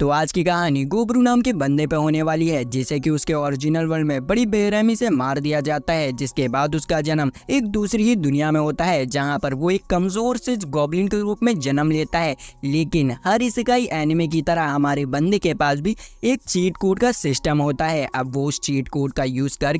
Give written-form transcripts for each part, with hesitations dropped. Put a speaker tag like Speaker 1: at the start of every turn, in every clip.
Speaker 1: तो आज की कहानी गोबरू नाम के बंदे पे होने वाली है, जिसे कि उसके ओरिजिनल वर्ल्ड में बड़ी बेरहमी से मार दिया जाता है। जिसके बाद उसका जन्म एक दूसरी ही दुनिया में होता है, जहां पर वो एक कमजोर से गॉब्लिन के रूप में जन्म लेता है। लेकिन हर इसेकाई एनिमे की तरह हमारे बंदे के पास भी एक चीट कोड का सिस्टम होता है। अब वो उस चीट कोड का यूज कर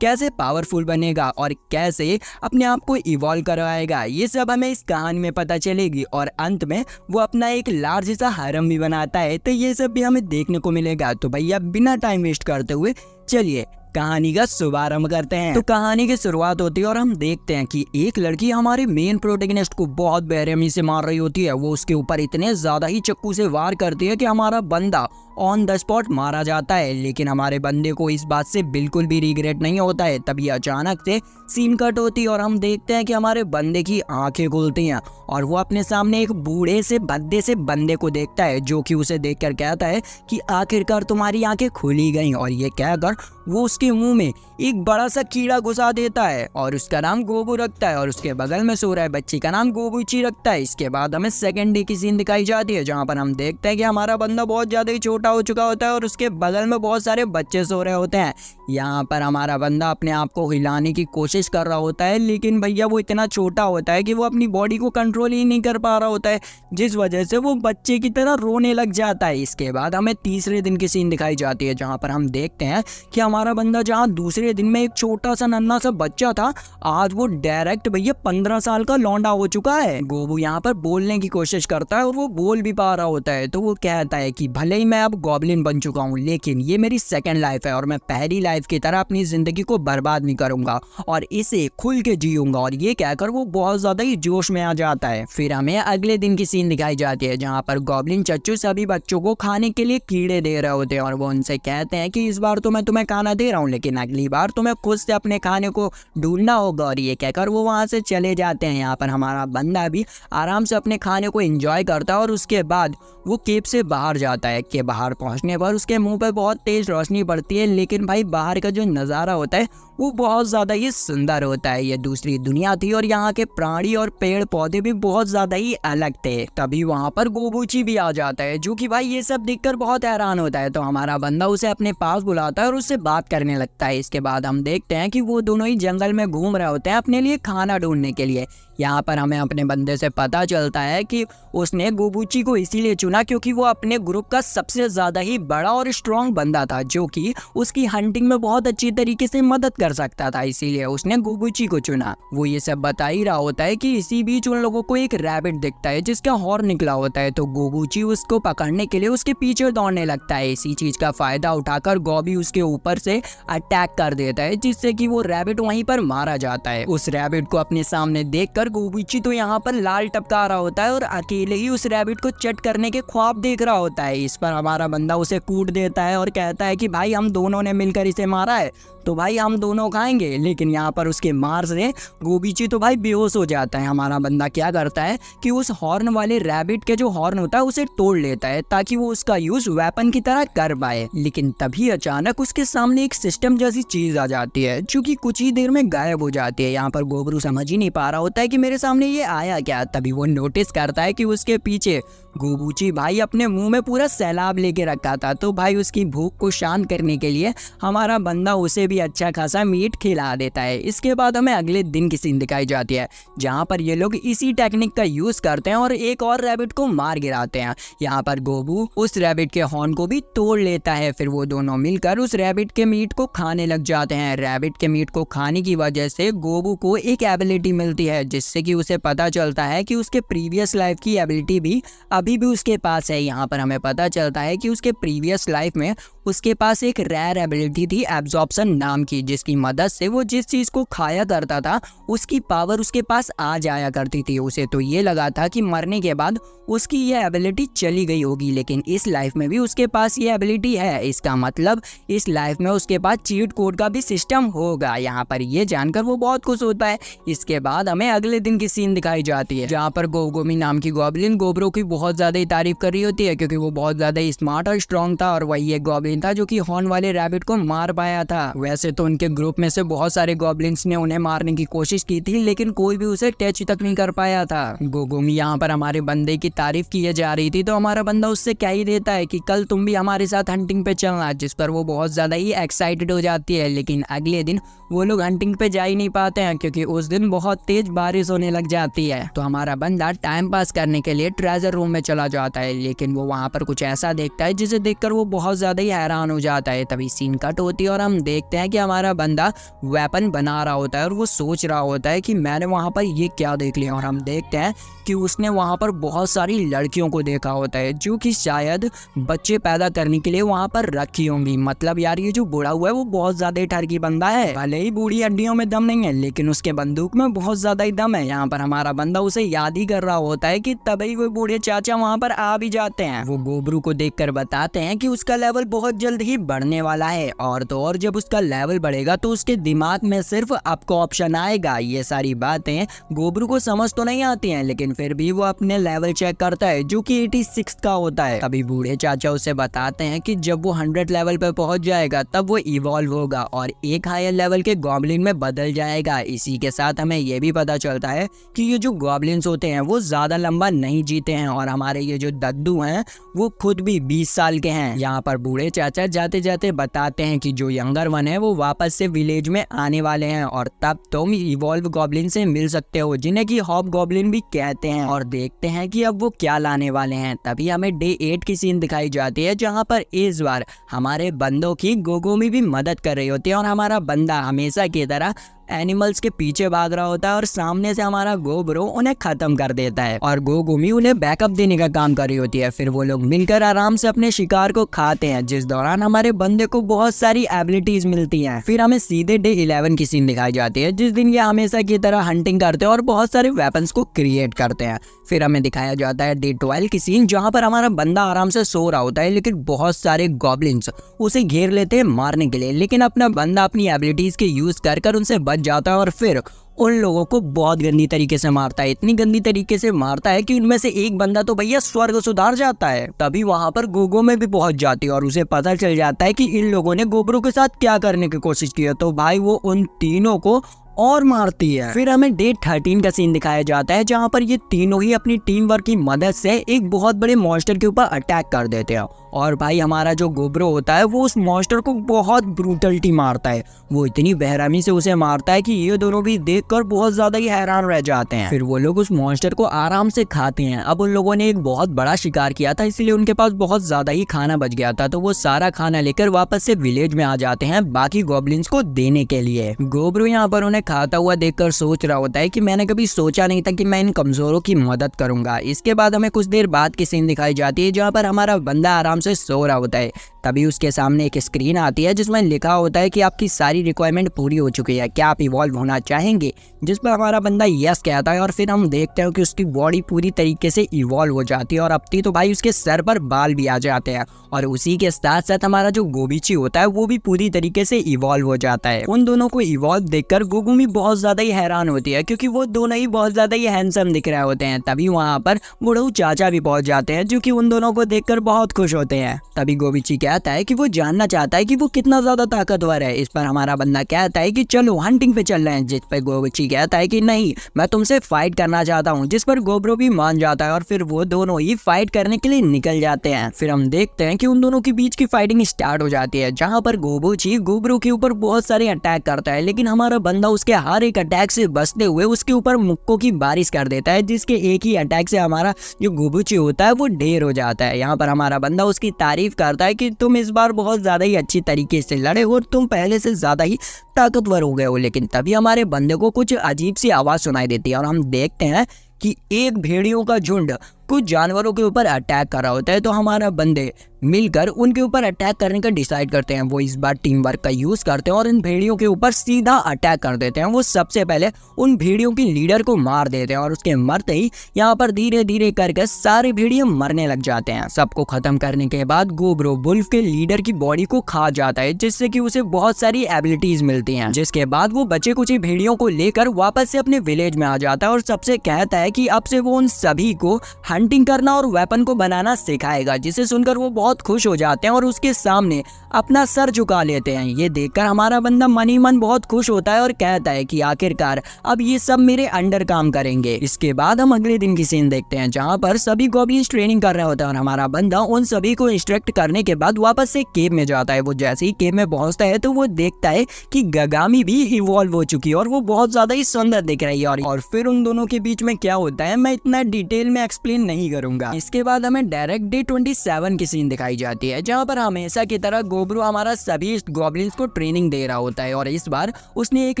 Speaker 1: कैसे पावरफुल बनेगा और कैसे अपने आप को इवॉल्व करवाएगा, ये सब हमें इस कहानी में पता चलेगी। और अंत में वो अपना एक लार्ज सा हरम भी बनाता है, तो ये सब भी हमें देखने को मिलेगा। तो भैया बिना टाइम वेस्ट करते हुए चलिए कहानी का शुभारंभ करते हैं। तो कहानी की शुरुआत होती है और हम देखते हैं कि एक लड़की हमारे मेन प्रोटैगनिस्ट को बहुत बेरहमी से मार रही होती है। वो उसके ऊपर इतने ज्यादा ही चक्कू से वार करती है कि हमारा बंदा ऑन द स्पॉट मारा जाता है। लेकिन हमारे बंदे को इस बात से बिल्कुल भी रिग्रेट नहीं होता है। तभी अचानक से सीन कट होती है और हम देखते हैं कि हमारे बंदे की आंखें खुलती हैं और वो अपने सामने एक बूढ़े से भद्दे से बंदे को देखता है, जो कि उसे देखकर कहता है कि आखिरकार तुम्हारी आंखें खुली गई। और ये कहकर वो उसके मुंह में एक बड़ा सा कीड़ा घुसा देता है और उसका नाम गोबू रखता है, और उसके बगल में सो रहा है बच्ची का नाम गोबूची रखता है। इसके बाद हमें सेकंड डे की सीन दिखाई जाती है, जहाँ पर हम देखते हैं कि हमारा बंदा बहुत ज्यादा ही छोटा हो चुका होता है और उसके बगल में बहुत सारे बच्चे सो रहे होते हैं। यहाँ पर हमारा बंदा अपने आप को हिलाने की कोशिश कर रहा होता है, लेकिन भैया वो इतना छोटा होता है कि वो अपनी बॉडी को कंट्रोल ही नहीं कर पा रहा होता है, जिस वजह से वो बच्चे की तरह रोने लग जाता है। इसके बाद हमें तीसरे दिन की सीन दिखाई जाती है, जहाँ पर हम देखते हैं कि हमारा बंदा जहाँ दूसरे दिन में एक छोटा सा नन्हा सा बच्चा था, आज वो डायरेक्ट भैया 15 साल का लौंडा हो चुका है। गोबू यहाँ पर बोलने की कोशिश करता है और वो बोल भी पा रहा होता है। तो वो कहता है कि भले ही मैं अब गॉब्लिन बन चुका हूँ, लेकिन ये मेरी सेकंड लाइफ है और मैं पहली लाइफ की तरह अपनी जिंदगी को बर्बाद नहीं करूंगा और इसे खुल के जीऊंगा। और ये कहकर वो बहुत ज्यादा ही जोश में आ जाता है। फिर हमें अगले दिन की सीन दिखाई जाती है, जहाँ पर गॉब्लिन चच्चू सभी बच्चों को खाने के लिए कीड़े दे रहे होते हैं और वो उनसे कहते हैं कि इस बार तो मैं तुम्हें खाना दे रहा हूँ, लेकिन अगली बार तुम्हें खुद से अपने खाने को ढूंढना होगा। और ये कहकर वो वहां से चले जाते हैं। यहाँ पर हमारा बंदा भी आराम से अपने खाने को एंजॉय करता है और उसके बाद वो केव से बाहर जाता है। के बाहर पहुंचने पर उसके मुंह पर बहुत तेज रोशनी पड़ती है, लेकिन भाई बाहर का जो नज़ारा होता है वो बहुत ज़्यादा ही सुंदर होता है। ये दूसरी दुनिया थी और यहाँ के प्राणी और पेड़ पौधे भी बहुत ज़्यादा ही अलग थे। तभी वहाँ पर गोबूची भी आ जाता है, जो कि भाई ये सब देखकर बहुत हैरान होता है। तो हमारा बंदा उसे अपने पास बुलाता है और उससे बात करने लगता है। इसके बाद हम देखते हैं कि वो दोनों ही जंगल में घूम रहे होते हैं अपने लिए खाना ढूंढने के लिए। यहाँ पर हमें अपने बंदे से पता चलता है कि उसने गोबूची को इसीलिए चुना क्योंकि वो अपने ग्रुप का सबसे ज़्यादा ही बड़ा और स्ट्रॉन्ग बंदा था, जो कि उसकी हंटिंग में बहुत अच्छी तरीके से मदद कर सकता था। इसीलिए उसने गोबूची को चुना। वो ये सब बता ही रहा होता है कि इसी बीच उन लोगों को एक रैबिट दिखता है जिसका हॉर्न निकला होता है। तो गोबूची उसको पकड़ने के लिए उसके पीछे दौड़ने लगता है। इसी चीज का फायदा उठाकर गोबी उसके ऊपर से अटैक कर देता है, जिससे कि वो रैबिट वहीं पर मारा जाता है। उस रैबिट को अपने सामने देखकर गोबूची तो यहाँ पर लाल टपका रहा होता है और अकेले ही उस रैबिट को चट करने के ख्वाब देख रहा होता है। इस पर हमारा बंदा उसे कूट देता है और कहता है कि भाई हम दोनों ने मिलकर इसे मारा है, तो भाई हम दोनों खाएंगे। लेकिन यहाँ पर उसके मार से गोबीची तो भाई बेहोश हो जाता है। हमारा बंदा क्या करता है कि उस हॉर्न वाले रैबिट के जो हॉर्न होता है उसे तोड़ लेता है, ताकि वो उसका यूज वेपन की तरह कर पाए। लेकिन तभी अचानक उसके सामने एक सिस्टम जैसी चीज आ जाती है, जो कि कुछ ही देर में गायब हो जाती है। यहाँ पर गोबरू समझ ही नहीं पा रहा होता है कि मेरे सामने ये आया क्या। तभी वो नोटिस करता है कि उसके पीछे गोबूची भाई अपने मुंह में पूरा सैलाब लेके रखा था। तो भाई उसकी भूख को शांत करने के लिए हमारा बंदा उसे भी अच्छा खासा मीट खिला देता है। इसके बाद हमें अगले दिन की सीन दिखाई जाती है, जहाँ पर ये लोग इसी टेक्निक का यूज करते हैं और एक और रैबिट को मार गिराते हैं। यहाँ पर गोबू उस रैबिट के हॉर्न को भी तोड़ लेता है। फिर वो दोनों मिलकर उस रैबिट के मीट को खाने लग जाते हैं। रैबिट के मीट को खाने की वजह से गोबू को एक एबिलिटी मिलती है, जिससे कि उसे पता चलता है कि उसके प्रीवियस लाइफ की एबिलिटी भी अभी भी उसके पास है। यहाँ पर हमें पता चलता है कि उसके प्रीवियस लाइफ में उसके पास एक रेयर एबिलिटी थी एब्जॉर्प्शन नाम की, जिसकी मदद से वो जिस चीज को खाया करता था उसकी पावर उसके पास आ जाया करती थी। उसे तो ये लगा था कि मरने के बाद उसकी ये एबिलिटी चली गई होगी, लेकिन इस लाइफ में भी उसके पास ये एबिलिटी है। इसका मतलब इस लाइफ में उसके पास चीट कोड का भी सिस्टम होगा। यहाँ पर ये जानकर वो बहुत खुश होता है। इसके बाद हमें अगले दिन की सीन दिखाई जाती है, जहाँ पर गोगोमी नाम की गॉब्लिन गोबरों की बहुत बहुत ज्यादा ही तारीफ कर रही होती है क्योंकि वो बहुत ज्यादा ही स्मार्ट और स्ट्रॉन्ग था और वही एक गॉब्लिन था जो कि हॉर्न वाले रैबिट को मार पाया था। वैसे तो उनके ग्रुप में से बहुत सारे गॉब्लिन्स ने उन्हें मारने की कोशिश की थी लेकिन कोई भी उसे टच तक नहीं कर पाया था। गोगुमी यहाँ पर हमारे बंदे की तारीफ की जा रही थी तो हमारा बंदा उससे क्या ही देता है कि कल तुम भी हमारे साथ हंटिंग पे चलना, जिस पर वो बहुत ज्यादा ही एक्साइटेड हो जाती है। लेकिन अगले दिन वो लोग हंटिंग पे जा ही नहीं पाते हैं क्योंकि उस दिन बहुत तेज बारिश होने लग जाती है। तो हमारा बंदा टाइम पास करने के लिए ट्रेजर रूम में चला जाता है लेकिन वो वहाँ पर कुछ ऐसा देखता है जिसे देखकर वो बहुत ज्यादा ही हैरान हो जाता है। तभी सीन कट होती है और हम देखते हैं कि हमारा बंदा वेपन बना रहा होता है और वो सोच रहा होता है कि मैंने वहाँ पर ये क्या देख लिया। और हम देखते हैं कि उसने वहाँ पर बहुत सारी लड़कियों को देखा होता है जो कि शायद बच्चे पैदा करने के लिए वहाँ पर रखी होंगी। मतलब यार ये जो बूढ़ा हुआ है वो बहुत ज्यादा ही ठरकी बंदा है। भले ही बूढ़ी हड्डियों में दम नहीं है लेकिन उसके बंदूक में बहुत ज्यादा ही दम है। यहाँ पर हमारा बंदा उसे याद ही कर रहा होता है कि तभी वो बूढ़े चाचा वहाँ पर आ भी जाते हैं। वो गोबरू को देखकर बताते हैं कि उसका लेवल बहुत जल्द ही बढ़ने वाला है और तो और जब उसका लेवल बढ़ेगा तो उसके दिमाग में सिर्फ आपको ऑप्शन आएगा। ये सारी बातें गोबरू को समझ तो नहीं आती हैं लेकिन फिर भी वो अपने लेवल चेक करता है जो कि 86 का होता है। तभी बूढ़े चाचा उसे बताते हैं कि जब वो 100 लेवल पर पहुंच जाएगा तब वो इवॉल्व होगा और एक हायर लेवल के गॉब्लिन में बदल जाएगा। इसी के साथ हमें ये भी पता चलता है कि ये जो गॉब्लिन्स होते हैं वो ज्यादा लंबा नहीं जीते हैं और हमारे ये जो दद्दू हैं वो खुद भी 20 साल के हैं। यहाँ पर बूढ़े चाचा जाते जाते बताते हैं कि जो यंगर वन है वो वापस से विलेज में आने वाले हैं और तब तुम इवॉल्व गॉब्लिन से मिल सकते हो जिन्हें कि हॉब गॉब्लिन भी कहते हैं। और देखते हैं कि अब वो क्या लाने वाले हैं। तभी हमें डे 8 की सीन दिखाई जाती है जहाँ पर इस बार हमारे बंदों की गोगोमी भी मदद कर रही होती है और हमारा बंदा हमेशा की तरह एनिमल्स के पीछे भाग रहा होता है और सामने से हमारा गोब्रो उन्हें खत्म कर देता है और गोगुमी उन्हें बैकअप देने का काम कर रही होती है। फिर वो लोग मिलकर आराम से अपने शिकार को खाते हैं जिस दौरान हमारे बंदे को बहुत सारी एबिलिटीज मिलती हैं। फिर हमें सीधे डे 11 की सीन दिखाई जाती है जिस दिन ये हमेशा की तरह हंटिंग करते हैं और बहुत सारे वेपन्स को क्रिएट करते हैं। फिर हमें दिखाया जाता है डे 12 की सीन जहाँ पर हमारा बंदा आराम से सो रहा होता है लेकिन बहुत सारे गॉब्लिन्स उसे घेर लेते हैं मारने के लिए लेकिन अपना बंदा अपनी एबिलिटीज के यूज कर उनसे बच जाता है और फिर उन लोगों को बहुत गंदी तरीके से मारता है। इतनी गंदी तरीके से मारता है कि उनमें से एक बंदा तो भैया स्वर्ग सुधार जाता है। तभी वहां पर गोगो में भी पहुंच जाती है और उसे पता चल जाता है कि इन लोगों ने गोबरो के साथ क्या करने की कोशिश की है। तो भाई वो उन तीनों को और मारती है। फिर हमें डे 13 का सीन दिखाया जाता है जहाँ पर ये तीनों ही अपनी टीम वर्क की मदद से एक बहुत बड़े मॉन्स्टर के ऊपर अटैक कर देते हैं और भाई हमारा जो गोब्रो होता है वो उस मॉन्स्टर को बहुत ब्रूटलिटी मारता है। वो इतनी बेरहमी से उसे मारता है कि ये दोनों भी देखकर बहुत ज्यादा ही हैरान रह जाते हैं। फिर वो लोग उस मॉन्स्टर को आराम से खाते हैं। अब उन लोगों ने एक बहुत बड़ा शिकार किया था इसलिए उनके पास बहुत ज्यादा ही खाना बच गया था तो वो सारा खाना लेकर वापस से विलेज में आ जाते हैं बाकी गॉब्लिन्स को देने के लिए। गोब्रो यहाँ पर उन्हें खाता हुआ देखकर सोच रहा होता है कि मैंने कभी सोचा नहीं था कि मैं इन कमजोरों की मदद करूंगा। इसके बाद हमें कुछ देर बाद की सीन दिखाई जाती है जहाँ पर हमारा बंदा आराम से सो रहा होता है। तभी उसके सामने एक स्क्रीन आती है जिसमें लिखा होता है कि आपकी सारी रिक्वायरमेंट पूरी हो चुकी है, क्या आप इवॉल्व होना चाहेंगे, जिस पर हमारा बंदा यस कहता है और फिर हम देखते हैं कि उसकी बॉडी पूरी तरीके से इवॉल्व हो जाती है और अब तो भाई उसके सर पर बाल भी आ जाते हैं और उसी के साथ साथ हमारा जो गोबीची होता है वो भी पूरी तरीके से इवॉल्व हो जाता है। उन दोनों को इवॉल्व देखकर गोगुमी बहुत ज्यादा ही हैरान होती है क्योंकि वो दोनों ही बहुत ज्यादा ही हैंडसम दिख रहे होते हैं। तभी वहाँ पर बुढ़ऊ चाचा भी पहुंच जाते हैं जो कि उन दोनों को देखकर बहुत खुश होते हैं। तभी गोबीची कहता है कि वो जानना चाहता है कि वो कितना ज्यादा ताकतवर है। इस पर हमारा बंदा कहता है कि चलो हंटिंग पे चल रहे हैं, जिस पर गोबीची कहता है कि नहीं मैं तुमसे फाइट करना चाहता हूँ, जिस पर गोब्रो भी मान जाता है और फिर वो दोनों ही फाइट करने के लिए निकल जाते हैं। फिर हम देखते हैं कि उन दोनों के बीच की फाइटिंग स्टार्ट हो जाती है जहाँ पर गोबूची गोब्रो के ऊपर बहुत सारे अटैक करता है लेकिन हमारा बंदा उसके हर एक अटैक से बचते हुए उसके ऊपर मुक्कों की बारिश कर देता है जिसके एक ही अटैक से हमारा जो गोबूची होता है वो ढेर हो जाता है। यहाँ पर हमारा बंदा उसकी तारीफ करता है कि तुम इस बार बहुत ज्यादा ही अच्छी तरीके से लड़े हो, तुम पहले से ज्यादा ही ताकतवर हो गए हो। लेकिन तभी हमारे बंदे को कुछ अजीब सी आवाज सुनाई देती है और हम देखते हैं कि एक भेड़ियों का झुंड कुछ जानवरों के ऊपर अटैक कर रहा होता है। तो हमारा बंदे मिलकर उनके ऊपर अटैक करने का डिसाइड करते हैं। वो इस बार टीम वर्क का यूज करते हैं और इन भेड़ियों के ऊपर सीधा अटैक कर देते हैं। वो सबसे पहले उन भेड़ियों की लीडर को मार देते हैं और उसके मरते ही यहाँ पर धीरे धीरे करके सारे भेड़िए मरने लग जाते हैं। सबको खत्म करने के बाद गोब्रो वुल्फ के लीडर की बॉडी को खा जाता है जिससे कि उसे बहुत सारी एबिलिटीज मिलती हैं। जिसके बाद वो बचे कुछ भेड़ियों को लेकर वापस से अपने विलेज में आ जाता है और सबसे कहता है कि अब से वो उन सभी को हंटिंग करना और वेपन को बनाना सिखाएगा, जिसे सुनकर वो बहुत खुश हो जाते हैं और उसके सामने अपना सर झुका लेते हैं। ये देखकर हमारा बंदा मन ही मन बहुत खुश होता है और कहता है कि आखिरकार अब ये सब मेरे अंडर काम करेंगे। इसके बाद हम अगले दिन की सीन देखते हैं जहाँ पर सभी गॉब्लिन्स ट्रेनिंग कर रहे होते हैं और हमारा बंदा उन सभी को इंस्ट्रक्ट करने के बाद वापस से केव में जाता है। वो जैसे ही केव में पहुंचता है तो वो देखता है कि गागामी भी इवॉल्व हो चुकी है और वो बहुत ज्यादा ही सुंदर दिख रही है। और फिर उन दोनों के बीच में क्या होता है मैं इतना डिटेल में एक्सप्लेन नहीं करूंगा। इसके बाद हमें डायरेक्ट डे 27 की सीन दिखाई जाती है जहाँ पर हमेशा की तरह गोब्रू हमारा सभी गॉब्लिन्स को ट्रेनिंग दे रहा होता है और इस बार उसने एक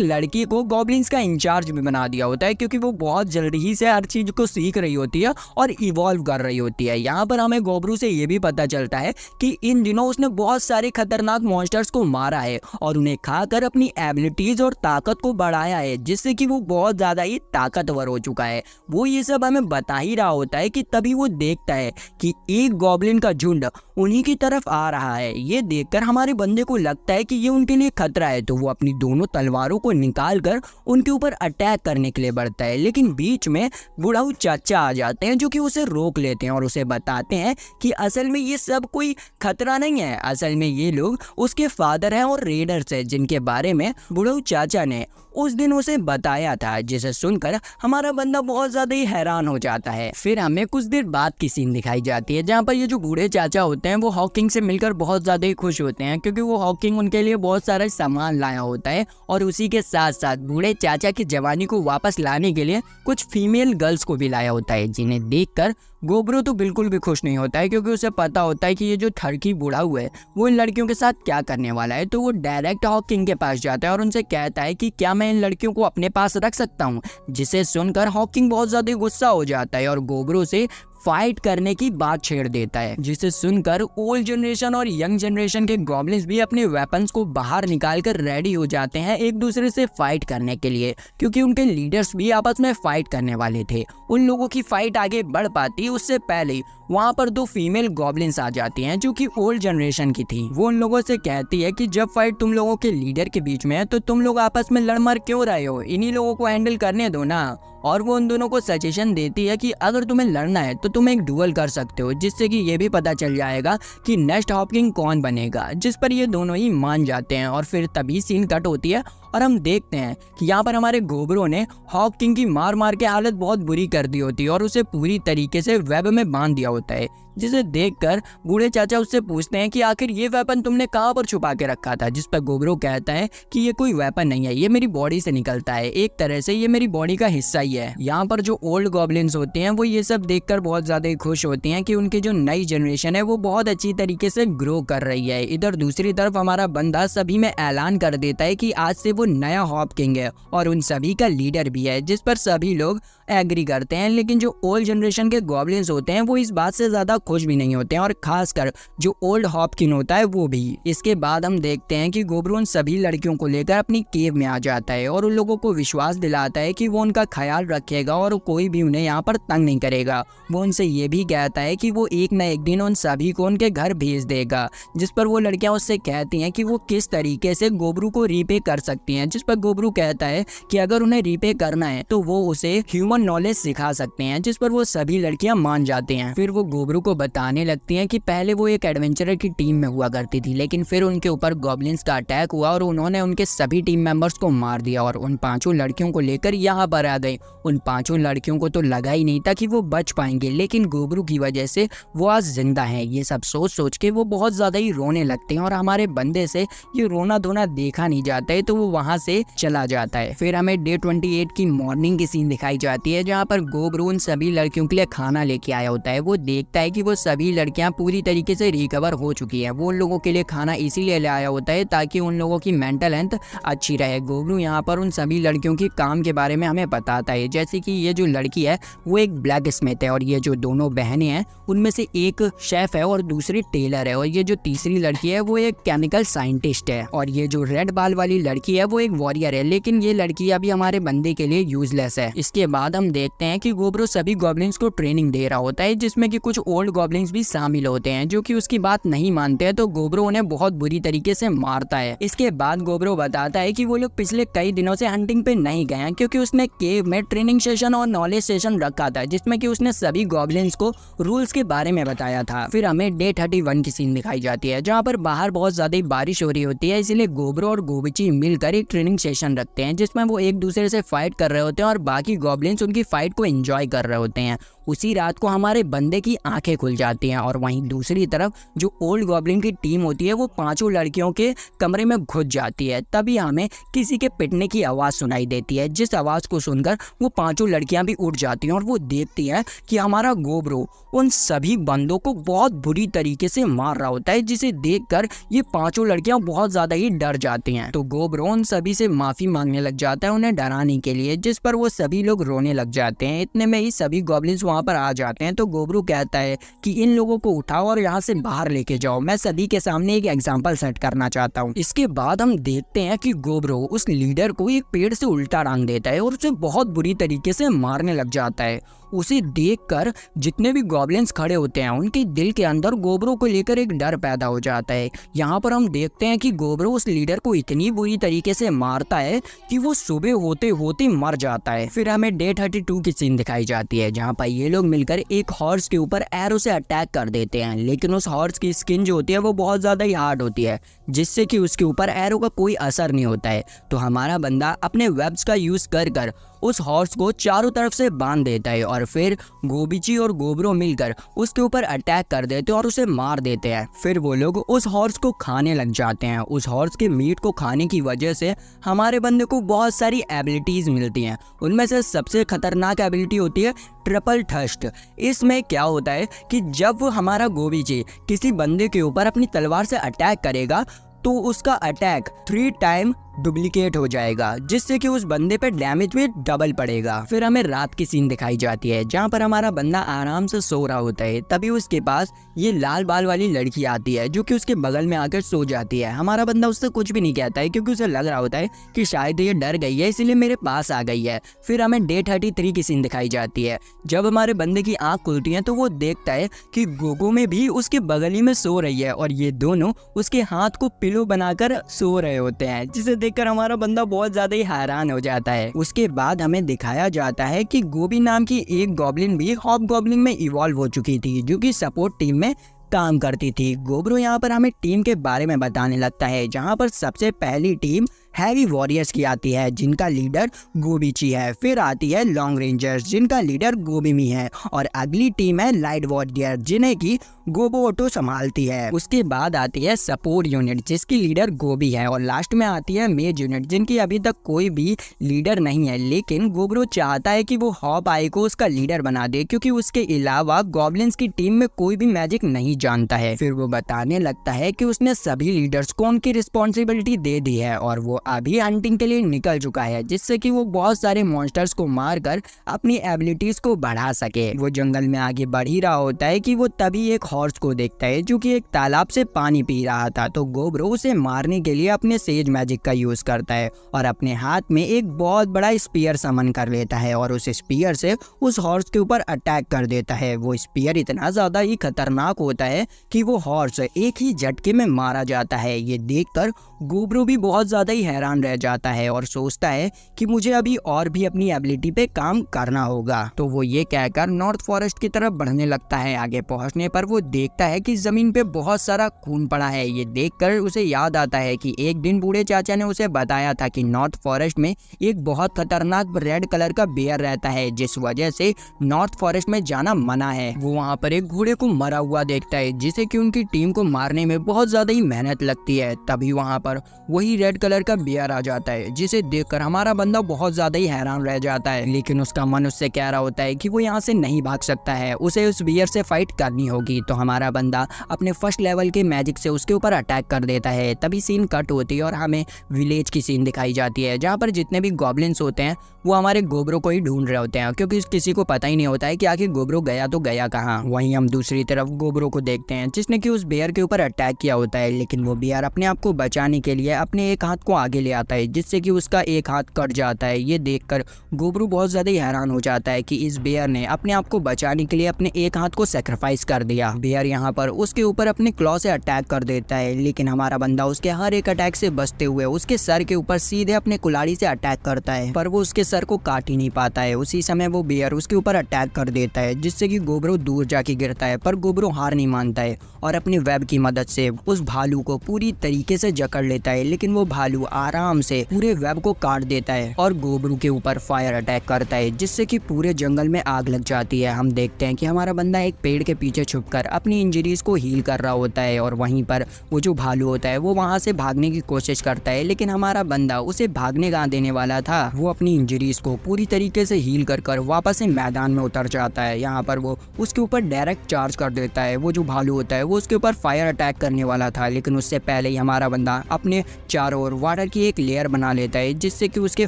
Speaker 1: लड़की को गॉब्लिन्स का इंचार्ज भी बना दिया होता है क्योंकि वो बहुत जल्दी ही से हर चीज को सीख रही होती है और इवॉल्व कर रही होती है। यहाँ पर हमें गोब्रू से ये भी पता चलता है कि इन दिनों उसने बहुत सारे खतरनाक मॉन्स्टर्स को मारा है और उन्हें खाकर अपनी एबिलिटीज और ताकत को बढ़ाया है, जिससे कि वो बहुत ज्यादा ही ताकतवर हो चुका है। वो ये सब हमें बता ही रहा होता है कि तभी वो देखता है कि एक गॉब्लिन का झुंड उन्हीं की तरफ आ रहा है। ये देखकर हमारे बंदे को लगता है कि ये उनके लिए खतरा है, तो वो अपनी दोनों तलवारों को निकाल कर उनके ऊपर अटैक करने के लिए बढ़ता है। लेकिन बीच में बुढ़ाऊ चाचा आ जाते हैं जो कि उसे रोक लेते हैं और उसे बताते हैं कि असल में ये सब कोई खतरा नहीं है, असल में ये लोग उसके फादर हैं और रेडर्स हैं जिनके बारे में बुढ़ाऊ चाचा ने उस दिन उसे बताया था। जिसे सुनकर हमारा बंदा बहुत ज्यादा ही हैरान हो जाता है। फिर हमें कुछ देर बाद की सीन दिखाई जाती है जहाँ पर ये जो बूढ़े चाचा होते हैं वो हॉकिंग से मिलकर बहुत ज्यादा ही खुश होते हैं क्योंकि वो हॉकिंग उनके लिए बहुत सारा सामान लाया होता है और उसी के साथ साथ बूढ़े चाचा की जवानी को वापस लाने के लिए कुछ फीमेल गर्ल्स को भी लाया होता है, जिन्हें देखकर गोब्रो तो बिल्कुल भी खुश नहीं होता है क्योंकि उसे पता होता है कि ये जो ठरकी बूढ़ा हुआ है वो इन लड़कियों के साथ क्या करने वाला है। तो वो डायरेक्ट हॉकिंग के पास जाता है और उनसे कहता है कि क्या मैं इन लड़कियों को अपने पास रख सकता हूँ, जिसे सुनकर हॉकिंग बहुत ज्यादा गुस्सा हो जाता है और गोब्रो से फाइट करने की बात छेड़ देता है, जिसे सुनकर ओल्ड जनरेशन और यंग जनरेशन के गॉब्लिन्स भी अपने वेपन्स को बाहर निकालकर रेडी हो जाते हैं एक दूसरे से फाइट करने के लिए, क्योंकि उनके लीडर्स भी आपस में फाइट करने वाले थे। उन लोगों की फाइट आगे बढ़ पाती उससे पहले वहाँ पर दो फीमेल गॉब्लिन्स आ जाती हैं जो कि ओल्ड जनरेशन की थी। वो उन लोगों से कहती है कि जब फाइट तुम लोगों के लीडर के बीच में है तो तुम लोग आपस में लड़ मर क्यों रहे हो, इन्हीं लोगों को हैंडल करने दो ना। और वो उन दोनों को सजेशन देती है कि अगर तुम्हें लड़ना है तो तुम एक डुअल कर सकते हो, जिससे कि ये भी पता चल जाएगा कि नेक्स्ट हॉकिंग कौन बनेगा, जिस पर ये दोनों ही मान जाते हैं। और फिर तभी सीन कट होती है और हम देखते हैं कि यहाँ पर हमारे गोब्रो ने हॉक किंग की मार मार के हालत बहुत बुरी कर दी होती है और उसे पूरी तरीके से वेब में बांध दिया होता है, जिसे देखकर बूढ़े चाचा उससे पूछते हैं कि आखिर ये वेपन तुमने कहाँ पर छुपा के रखा था, जिस पर गोब्रो कहता है कि ये कोई वेपन नहीं है, ये मेरी बॉडी से निकलता है, एक तरह से ये मेरी बॉडी का हिस्सा ही है। यहाँ पर जो ओल्ड गॉब्लिन्स होते हैं वो ये सब देखकर बहुत ज्यादा खुश होती हैं कि उनकी जो नई जनरेशन है वो बहुत अच्छी तरीके से ग्रो कर रही है। इधर दूसरी तरफ हमारा बंदा सभी में ऐलान कर देता है कि आज से वो नया हॉप किंग है और उन सभी का लीडर भी है, जिस पर सभी लोग एग्री करते हैं। लेकिन जो ओल्ड जनरेशन के गॉब्लिन्स होते हैं वो इस बात से ज्यादा खुश भी नहीं होते हैं और खासकर जो ओल्ड हॉपकिन होता है वो भी। इसके बाद हम देखते हैं कि गोब्रो उन सभी लड़कियों को लेकर अपनी केव में आ जाता है और उन लोगों को विश्वास दिलाता है कि वो उनका ख्याल रखेगा और कोई भी उन्हें यहाँ पर तंग नहीं करेगा। वो उनसे ये भी कहता है कि वो एक न एक दिन उन सभी को उनके घर भेज देगा, जिस पर वो लड़कियां उससे कहती हैं कि वो किस तरीके से गोब्रू को रीपे कर सकती हैं, जिस पर गोब्रू कहता है कि अगर उन्हें रीपे करना है तो वो उसे ह्यूमन नॉलेज सिखा सकते हैं, जिस पर वो सभी लड़कियां मान जाते हैं। फिर वो गोब्रू को बताने लगती हैं कि पहले वो एक एडवेंचरर की टीम में हुआ करती थी, लेकिन फिर उनके ऊपर गॉब्लिन्स का अटैक हुआ और उन्होंने उनके सभी टीम मेंबर्स को मार दिया और उन पांचों लड़कियों को लेकर यहाँ पर आ गए। उन पांचों लड़कियों को तो लगा ही नहीं था कि वो बच पाएंगे, लेकिन गोब्रू की वजह से वो आज जिंदा हैं। ये सब सोच सोच के वो बहुत ज्यादा ही रोने लगते हैं और हमारे बंदे से ये रोना धोना देखा नहीं जाता है, तो वो वहां से चला जाता है। फिर हमें डे 28 की मॉर्निंग की सीन दिखाई जाती है जहाँ पर गोब्रू उन सभी लड़कियों के लिए खाना लेके आया होता है। वो देखता है कि वो सभी लड़कियां पूरी तरीके से रिकवर हो चुकी है। वो उन लोगों के लिए खाना इसीलिए ले आया होता है ताकि उन लोगों की मेंटल हेल्थ अच्छी रहे। गोब्रू यहाँ पर उन सभी लड़कियों के काम के बारे में हमें बताता है, जैसे कि ये जो लड़की है वो एक ब्लैक स्मिथ है और ये जो दोनों बहनें हैं उनमें से एक शेफ है और दूसरी टेलर है और ये जो तीसरी लड़की है वो एक केमिकल साइंटिस्ट है और ये जो रेड बाल वाली लड़की है वो एक वॉरियर है, लेकिन ये लड़की अभी हमारे बंदे के लिए यूजलेस है। इसके बाद हम देखते हैं कि गोब्रू सभी गॉब्लिन्स को ट्रेनिंग दे रहा होता है, जिसमें कि कुछ ओल्ड गॉब्लिन्स भी शामिल होते हैं जो कि उसकी बात नहीं मानते हैं, तो गोब्रू उन्हें बहुत बुरी तरीके से मारता है। इसके बाद गोब्रू बताता है कि वो लोग पिछले कई दिनों से हंटिंग पे नहीं गए हैं क्योंकि उसने केव में ट्रेनिंग सेशन और नॉलेज सेशन रखा था, जिसमें कि उसने सभी गॉब्लिन्स को रूल्स के बारे में बताया था। फिर हमें डे 31 की सीन दिखाई जाती है जहाँ पर बाहर बहुत ज्यादा बारिश हो रही होती है, इसलिए गोब्रो और गोबिची मिलकर एक ट्रेनिंग सेशन रखते हैं जिसमें वो एक दूसरे से फाइट कर रहे होते हैं और बाकी गॉब्लिन्स उनकी फाइट को एंजॉय कर रहे होते हैं। उसी रात को हमारे बंदे की आंखें खुल जाती हैं और वहीं दूसरी तरफ जो ओल्ड गॉब्लिन की टीम होती है वो पांचों लड़कियों के कमरे में घुस जाती है। तभी हमें किसी के पिटने की आवाज सुनाई देती है, जिस आवाज को सुनकर वो पांचों लड़कियां भी उठ जाती हैं और वो देखती हैं कि हमारा गोब्रो उन सभी बंदों को बहुत बुरी तरीके से मार रहा होता है, जिसे देखकर ये पांचों लड़कियां बहुत ज्यादा ही डर जाती हैं। तो गोब्रो उन सभी से माफी मांगने लग जाता है उन्हें डराने के लिए, जिस पर वो सभी लोग रोने लग जाते हैं। इतने में ही सभी गॉब्लिन्स वहां पर आ जाते हैं। तो गोब्रो कहता है कि इन लोगों को उठाओ और यहाँ से बाहर लेके जाओ, मैं सभी के सामने एक एग्जाम्पल सेट करना चाहता हूँ। इसके बाद हम देखते हैं कि गोब्रो उस लीडर को एक पेड़ से उल्टा टांग देता है और उसे बहुत बुरी तरीके से मारने लग जाता है। उसे देखकर जितने भी गॉब्लिन्स खड़े होते हैं उनके दिल के अंदर गोब्रो को लेकर एक डर पैदा हो जाता है। यहाँ पर हम देखते हैं कि गोब्रो उस लीडर को इतनी बुरी तरीके से मारता है कि वो सुबह होते होते मर जाता है। फिर हमें डे 32 की सीन दिखाई जाती है जहाँ पर ये लोग मिलकर एक हॉर्स के ऊपर एरो से अटैक कर देते हैं, लेकिन उस हॉर्स की स्किन जो होती है वो बहुत ज्यादा ही हार्ड होती है, जिससे कि उसके ऊपर एरो का कोई असर नहीं होता है। तो हमारा बंदा अपने वेब्स का यूज कर उस हॉर्स को चारों तरफ से बांध देता है और फिर गोबिची और गोब्रो मिलकर उसके ऊपर अटैक कर देते हैं और उसे मार देते हैं। फिर वो लोग उस हॉर्स को खाने लग जाते हैं। उस हॉर्स के मीट को खाने की वजह से हमारे बंदे को बहुत सारी एबिलिटीज मिलती हैं। उनमें से सबसे खतरनाक एबिलिटी होती है ट्रिपल थर्स्ट। इसमें क्या होता है कि जब हमारा गोबिची किसी बंदे के ऊपर अपनी तलवार से अटैक करेगा तो उसका अटैक 3 टाइम डुप्लीकेट हो जाएगा, जिससे कि उस बंदे पे डैमेज भी डबल पड़ेगा। फिर हमें रात की सीन दिखाई जाती है जहाँ पर हमारा बंदा आराम से सो रहा होता है। तभी उसके पास ये लाल बाल वाली लड़की आती है जो कि उसके बगल में आकर सो जाती है। हमारा बंदा उससे कुछ भी नहीं कहता है क्योंकि उसे लग रहा होता है कि शायद ये डर गई है इसलिए मेरे पास आ गई है। फिर हमें डे 33 की सीन दिखाई जाती है। जब हमारे बंदे की आंख खुलती है तो वो देखता है कि गोगो में भी उसके बगल ही में सो रही है और ये दोनों उसके हाथ को पिलो बनाकर सो रहे होते हैं, जिसे देखकर हमारा बंदा बहुत ज्यादा ही हैरान हो जाता है। उसके बाद हमें दिखाया जाता है कि गोबी नाम की एक गॉब्लिन भी हॉब गॉब्लिन में इवॉल्व हो चुकी थी जो कि सपोर्ट टीम में काम करती थी। गोब्रो यहाँ पर हमें टीम के बारे में बताने लगता है जहाँ पर सबसे पहली टीम हैवी वॉरियर्स की आती है जिनका लीडर गोबिची है। फिर आती है लॉन्ग रेंजर्स जिनका लीडर गोबिमी है और अगली टीम है लाइट वॉरियर जिन्हें की गोबोटो संभालती है। उसके बाद आती है सपोर्ट यूनिट जिसकी लीडर गोबी है और लास्ट में आती है मेज यूनिट जिनकी अभी तक कोई भी लीडर नहीं है, लेकिन गोब्रो चाहता है कि वो हॉप आई को उसका लीडर बना दे क्योंकि उसके अलावा गॉब्लिन्स की टीम में कोई भी मैजिक नहीं जानता है। फिर वो बताने लगता है कि उसने सभी लीडर्स को उनकी रिस्पॉन्सिबिलिटी दे दी है और वो अभी हंटिंग के लिए निकल चुका है जिससे कि वो बहुत सारे मॉन्स्टर्स को मारकर अपनी एबिलिटीज को बढ़ा सके। वो जंगल में आगे बढ़ ही रहा होता है कि वो तभी एक हॉर्स को देखता है जो कि एक तालाब से पानी पी रहा था। तो गोब्रो उसे मारने के लिए अपने सेज मैजिक का यूज करता है और अपने हाथ में एक बहुत बड़ा स्पीयर समन कर लेता है और उस स्पीयर से उस हॉर्स के ऊपर अटैक कर देता है। वो स्पीयर इतना ज्यादा ही खतरनाक होता है कि वो हॉर्स एक ही झटके में मारा जाता है। ये देखकर गोब्रो भी बहुत ज्यादा ही हैरान रह जाता है और सोचता है कि मुझे अभी और भी अपनी एबिलिटी पे काम करना होगा। तो वो ये कहकर नॉर्थ फॉरेस्ट की तरफ बढ़ने लगता है। आगे पहुंचने पर वो देखता है कि जमीन पे बहुत सारा खून पड़ा है। ये देखकर उसे याद आता है कि एक दिन बूढ़े चाचा ने उसे बताया था कि नॉर्थ फॉरेस्ट में एक बहुत खतरनाक रेड कलर का बेयर रहता है जिस वजह से नॉर्थ फॉरेस्ट में जाना मना है। वो वहाँ पर एक घोड़े को मरा हुआ देखता है जिसे कि उनकी टीम को मारने में बहुत ज्यादा ही मेहनत लगती है। तभी वहाँ पर वही रेड कलर का बेयर आ जाता है जिसे देखकर हमारा बंदा बहुत ज्यादा ही हैरान रह जाता है, लेकिन उसका मन उससे कह रहा होता है कि वो यहाँ से नहीं भाग सकता है, उसे उस बेयर से फाइट करनी होगी। तो हमारा बंदा अपने फर्स्ट लेवल के मैजिक से उसके ऊपर अटैक कर देता है। तभी सीन कट होती है और हमें विलेज की सीन दिखाई जाती है जहाँ पर जितने भी गॉब्लिन्स होते हैं वो हमारे गोब्रो को ही ढूंढ रहे होते हैं क्योंकि किसी को पता ही नहीं होता है कि आखिर गोब्रो गया तो गया कहाँ। वहीं हम दूसरी तरफ गोब्रो को देखते हैं जिसने कि उस बेयर के ऊपर अटैक किया होता है, लेकिन वो बेयर अपने आप को बचाने के लिए अपने एक हाथ को आगे ले आता है जिससे कि उसका एक हाथ कट जाता है। ये देखकर गोब्रो बहुत ज्यादा ही हैरान हो जाता है कि इस बेयर ने अपने आप को बचाने के लिए अपने एक हाथ को सेक्रीफाइस कर दिया। बेयर यहाँ पर उसके ऊपर अपने क्लॉ से अटैक कर देता है, लेकिन हमारा बंदा उसके हर एक अटैक से बचते हुए उसके सर के ऊपर सीधे अपने कुल्हाड़ी से अटैक करता है, पर वो उसके सर को काट ही नहीं पाता है। उसी समय वो बेयर उसके ऊपर अटैक कर देता है, जिससे कि गोब्रो दूर जाके गिरता है, पर गोब्रो हार नहीं मानता है और अपने वेब की मदद से उस भालू को पूरी तरीके से जकड़ लेता है। लेकिन वो भालू आराम से पूरे वेब को काट देता है और गोब्रो के ऊपर फायर अटैक करता है, जिससे कि पूरे जंगल में आग लग जाती है। हम देखते हैं कि हमारा बंदा एक पेड़ के पीछे छुपकर अपनी इंजरीज को हील कर रहा होता है और वहीं पर वो जो भालू होता है वो वहां से भागने की कोशिश करता है, लेकिन हमारा बंदा उसे भागने कहाँ देने वाला था। वो अपनी इंजरीज को पूरी तरीके से हील कर वापस से मैदान में उतर जाता है। यहाँ पर वो उसके ऊपर डायरेक्ट चार्ज कर देता है। वो जो भालू होता है वो उसके ऊपर फायर अटैक करने वाला था, लेकिन उससे पहले ही हमारा बंदा अपने चारों ओर वाटर की एक लेयर बना लेता है, जिससे कि उसके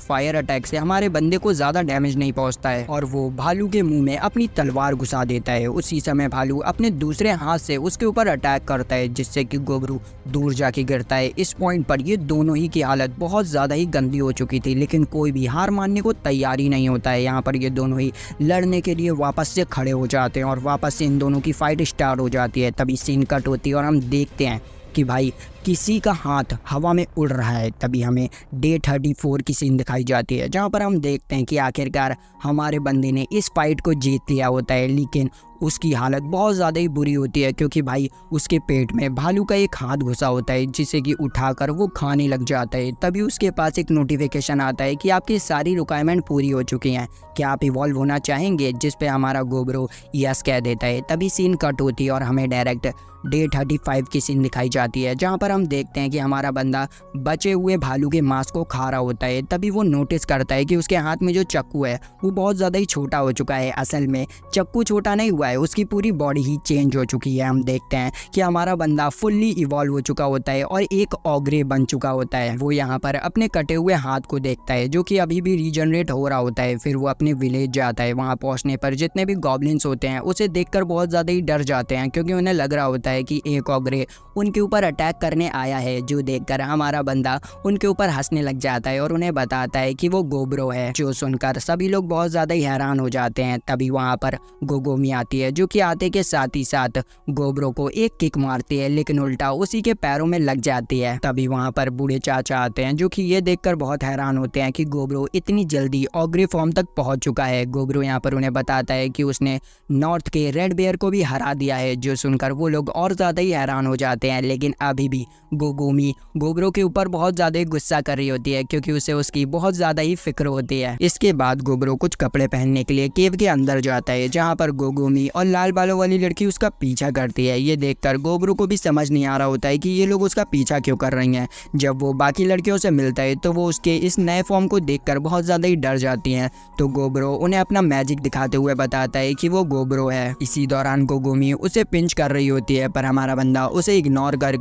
Speaker 1: फायर अटैक से हमारे बंदे को ज्यादा डैमेज नहीं पहुंचता है और वो भालू के मुंह में अपनी तलवार घुसा देता है। उसी समय भालू अपने दूसरे हाथ से उसके ऊपर अटैक करता है, जिससे कि गोब्रू दूर जाके गिरता है। इस पॉइंट पर ये दोनों ही की हालत बहुत ज्यादा ही गंदी हो चुकी थी, लेकिन कोई भी हार मानने को तैयार ही नहीं होता है। यहाँ पर ये दोनों ही लड़ने के लिए वापस से खड़े हो जाते हैं और वापस से इन दोनों की फाइट स्टार्ट हो जाती है। तभी सीन कट होती है और हम देखते हैं कि भाई किसी का हाथ हवा में उड़ रहा है। तभी हमें डे 34 की सीन दिखाई जाती है, जहाँ पर हम देखते हैं कि आखिरकार हमारे बंदे ने इस फाइट को जीत लिया होता है, लेकिन उसकी हालत बहुत ज़्यादा ही बुरी होती है, क्योंकि भाई उसके पेट में भालू का एक हाथ घुसा होता है, जिसे कि उठाकर वो खाने लग जाता है। तभी उसके पास एक नोटिफिकेशन आता है कि आपकी सारी रिक्वायरमेंट पूरी हो चुकी हैं, क्या आप इवॉल्व होना चाहेंगे, जिस पे हमारा गोब्रो यस कह देता है। तभी सीन कट होती है और हमें डायरेक्ट डे 35 की सीन दिखाई जाती है, जहाँ पर हम देखते हैं कि हमारा बंदा बचे हुए भालू के मांस को खा रहा होता है। तभी वो नोटिस करता है कि उसके हाथ में जो चाकू है वो बहुत ज़्यादा ही छोटा हो चुका है। असल में चाकू छोटा नहीं हुआ है, उसकी पूरी बॉडी ही चेंज हो चुकी है। हम देखते हैं कि हमारा बंदा फुल्ली इवॉल्व हो चुका होता है और एक ऑग्रे बन चुका होता है। वो यहाँ पर अपने कटे हुए हाथ को देखता है, जो कि अभी भी रीजनरेट हो रहा होता है। फिर वो अपने विलेज जाता है। वहाँ पहुँचने पर जितने भी गॉब्लिन्स होते हैं उसे देखकर बहुत ज़्यादा ही डर जाते हैं, क्योंकि उन्हें लग रहा होता है कि एक ऑग्रे उनके ऊपर अटैक करने आया है। जो देखकर हमारा बंदा उनके ऊपर हंसने लग जाता है और उन्हें बताता है कि वो गोब्रो है। जो सुनकर सभी लोग बहुत ज़्यादा ही हैरान हो जाते हैं। तभी वहाँ पर गोगोमी आती है, जो कि आते के साथ ही साथ गोब्रो को एक किक मारती है, लेकिन उल्टा उसी के पैरों में लग जाती है। तभी वहाँ पर बूढ़े चाचा आते हैं, जो कि ये देखकर बहुत हैरान होते हैं कि गोब्रो इतनी जल्दी ऑग्रे फॉर्म तक पहुँच चुका है। गोब्रो यहाँ पर उन्हें बताता है कि उसने नॉर्थ के रेड बेयर को भी हरा दिया है। जो सुनकर वो लोग और ज़्यादा ही हैरान हो जाते हैं, लेकिन अभी भी गोगोमी गोब्रो के ऊपर बहुत ज़्यादा ही गुस्सा कर रही होती है, क्योंकि उसे उसकी बहुत ज़्यादा ही फिक्र होती है। इसके बाद गोब्रो कुछ कपड़े पहनने के लिए केव के अंदर जाता है, जहाँ पर गोगोमी और लाल बालों वाली लड़की उसका पीछा करती है। ये देखकर गोब्रो को भी समझ नहीं आ रहा होता है कि ये लोग उसका पीछा क्यों कर रही हैं। जब वो बाकी लड़कियों से मिलता है तो वो उसके इस नए फॉर्म को देखकर बहुत ज़्यादा ही डर जाती हैं। तो गोब्रो उन्हें अपना मैजिक दिखाते हुए बताता है कि वो गोब्रो है। इसी दौरान गोगोमी उसे पिंच कर रही होती है, पर हमारा बंदा उसे इग्नोर कर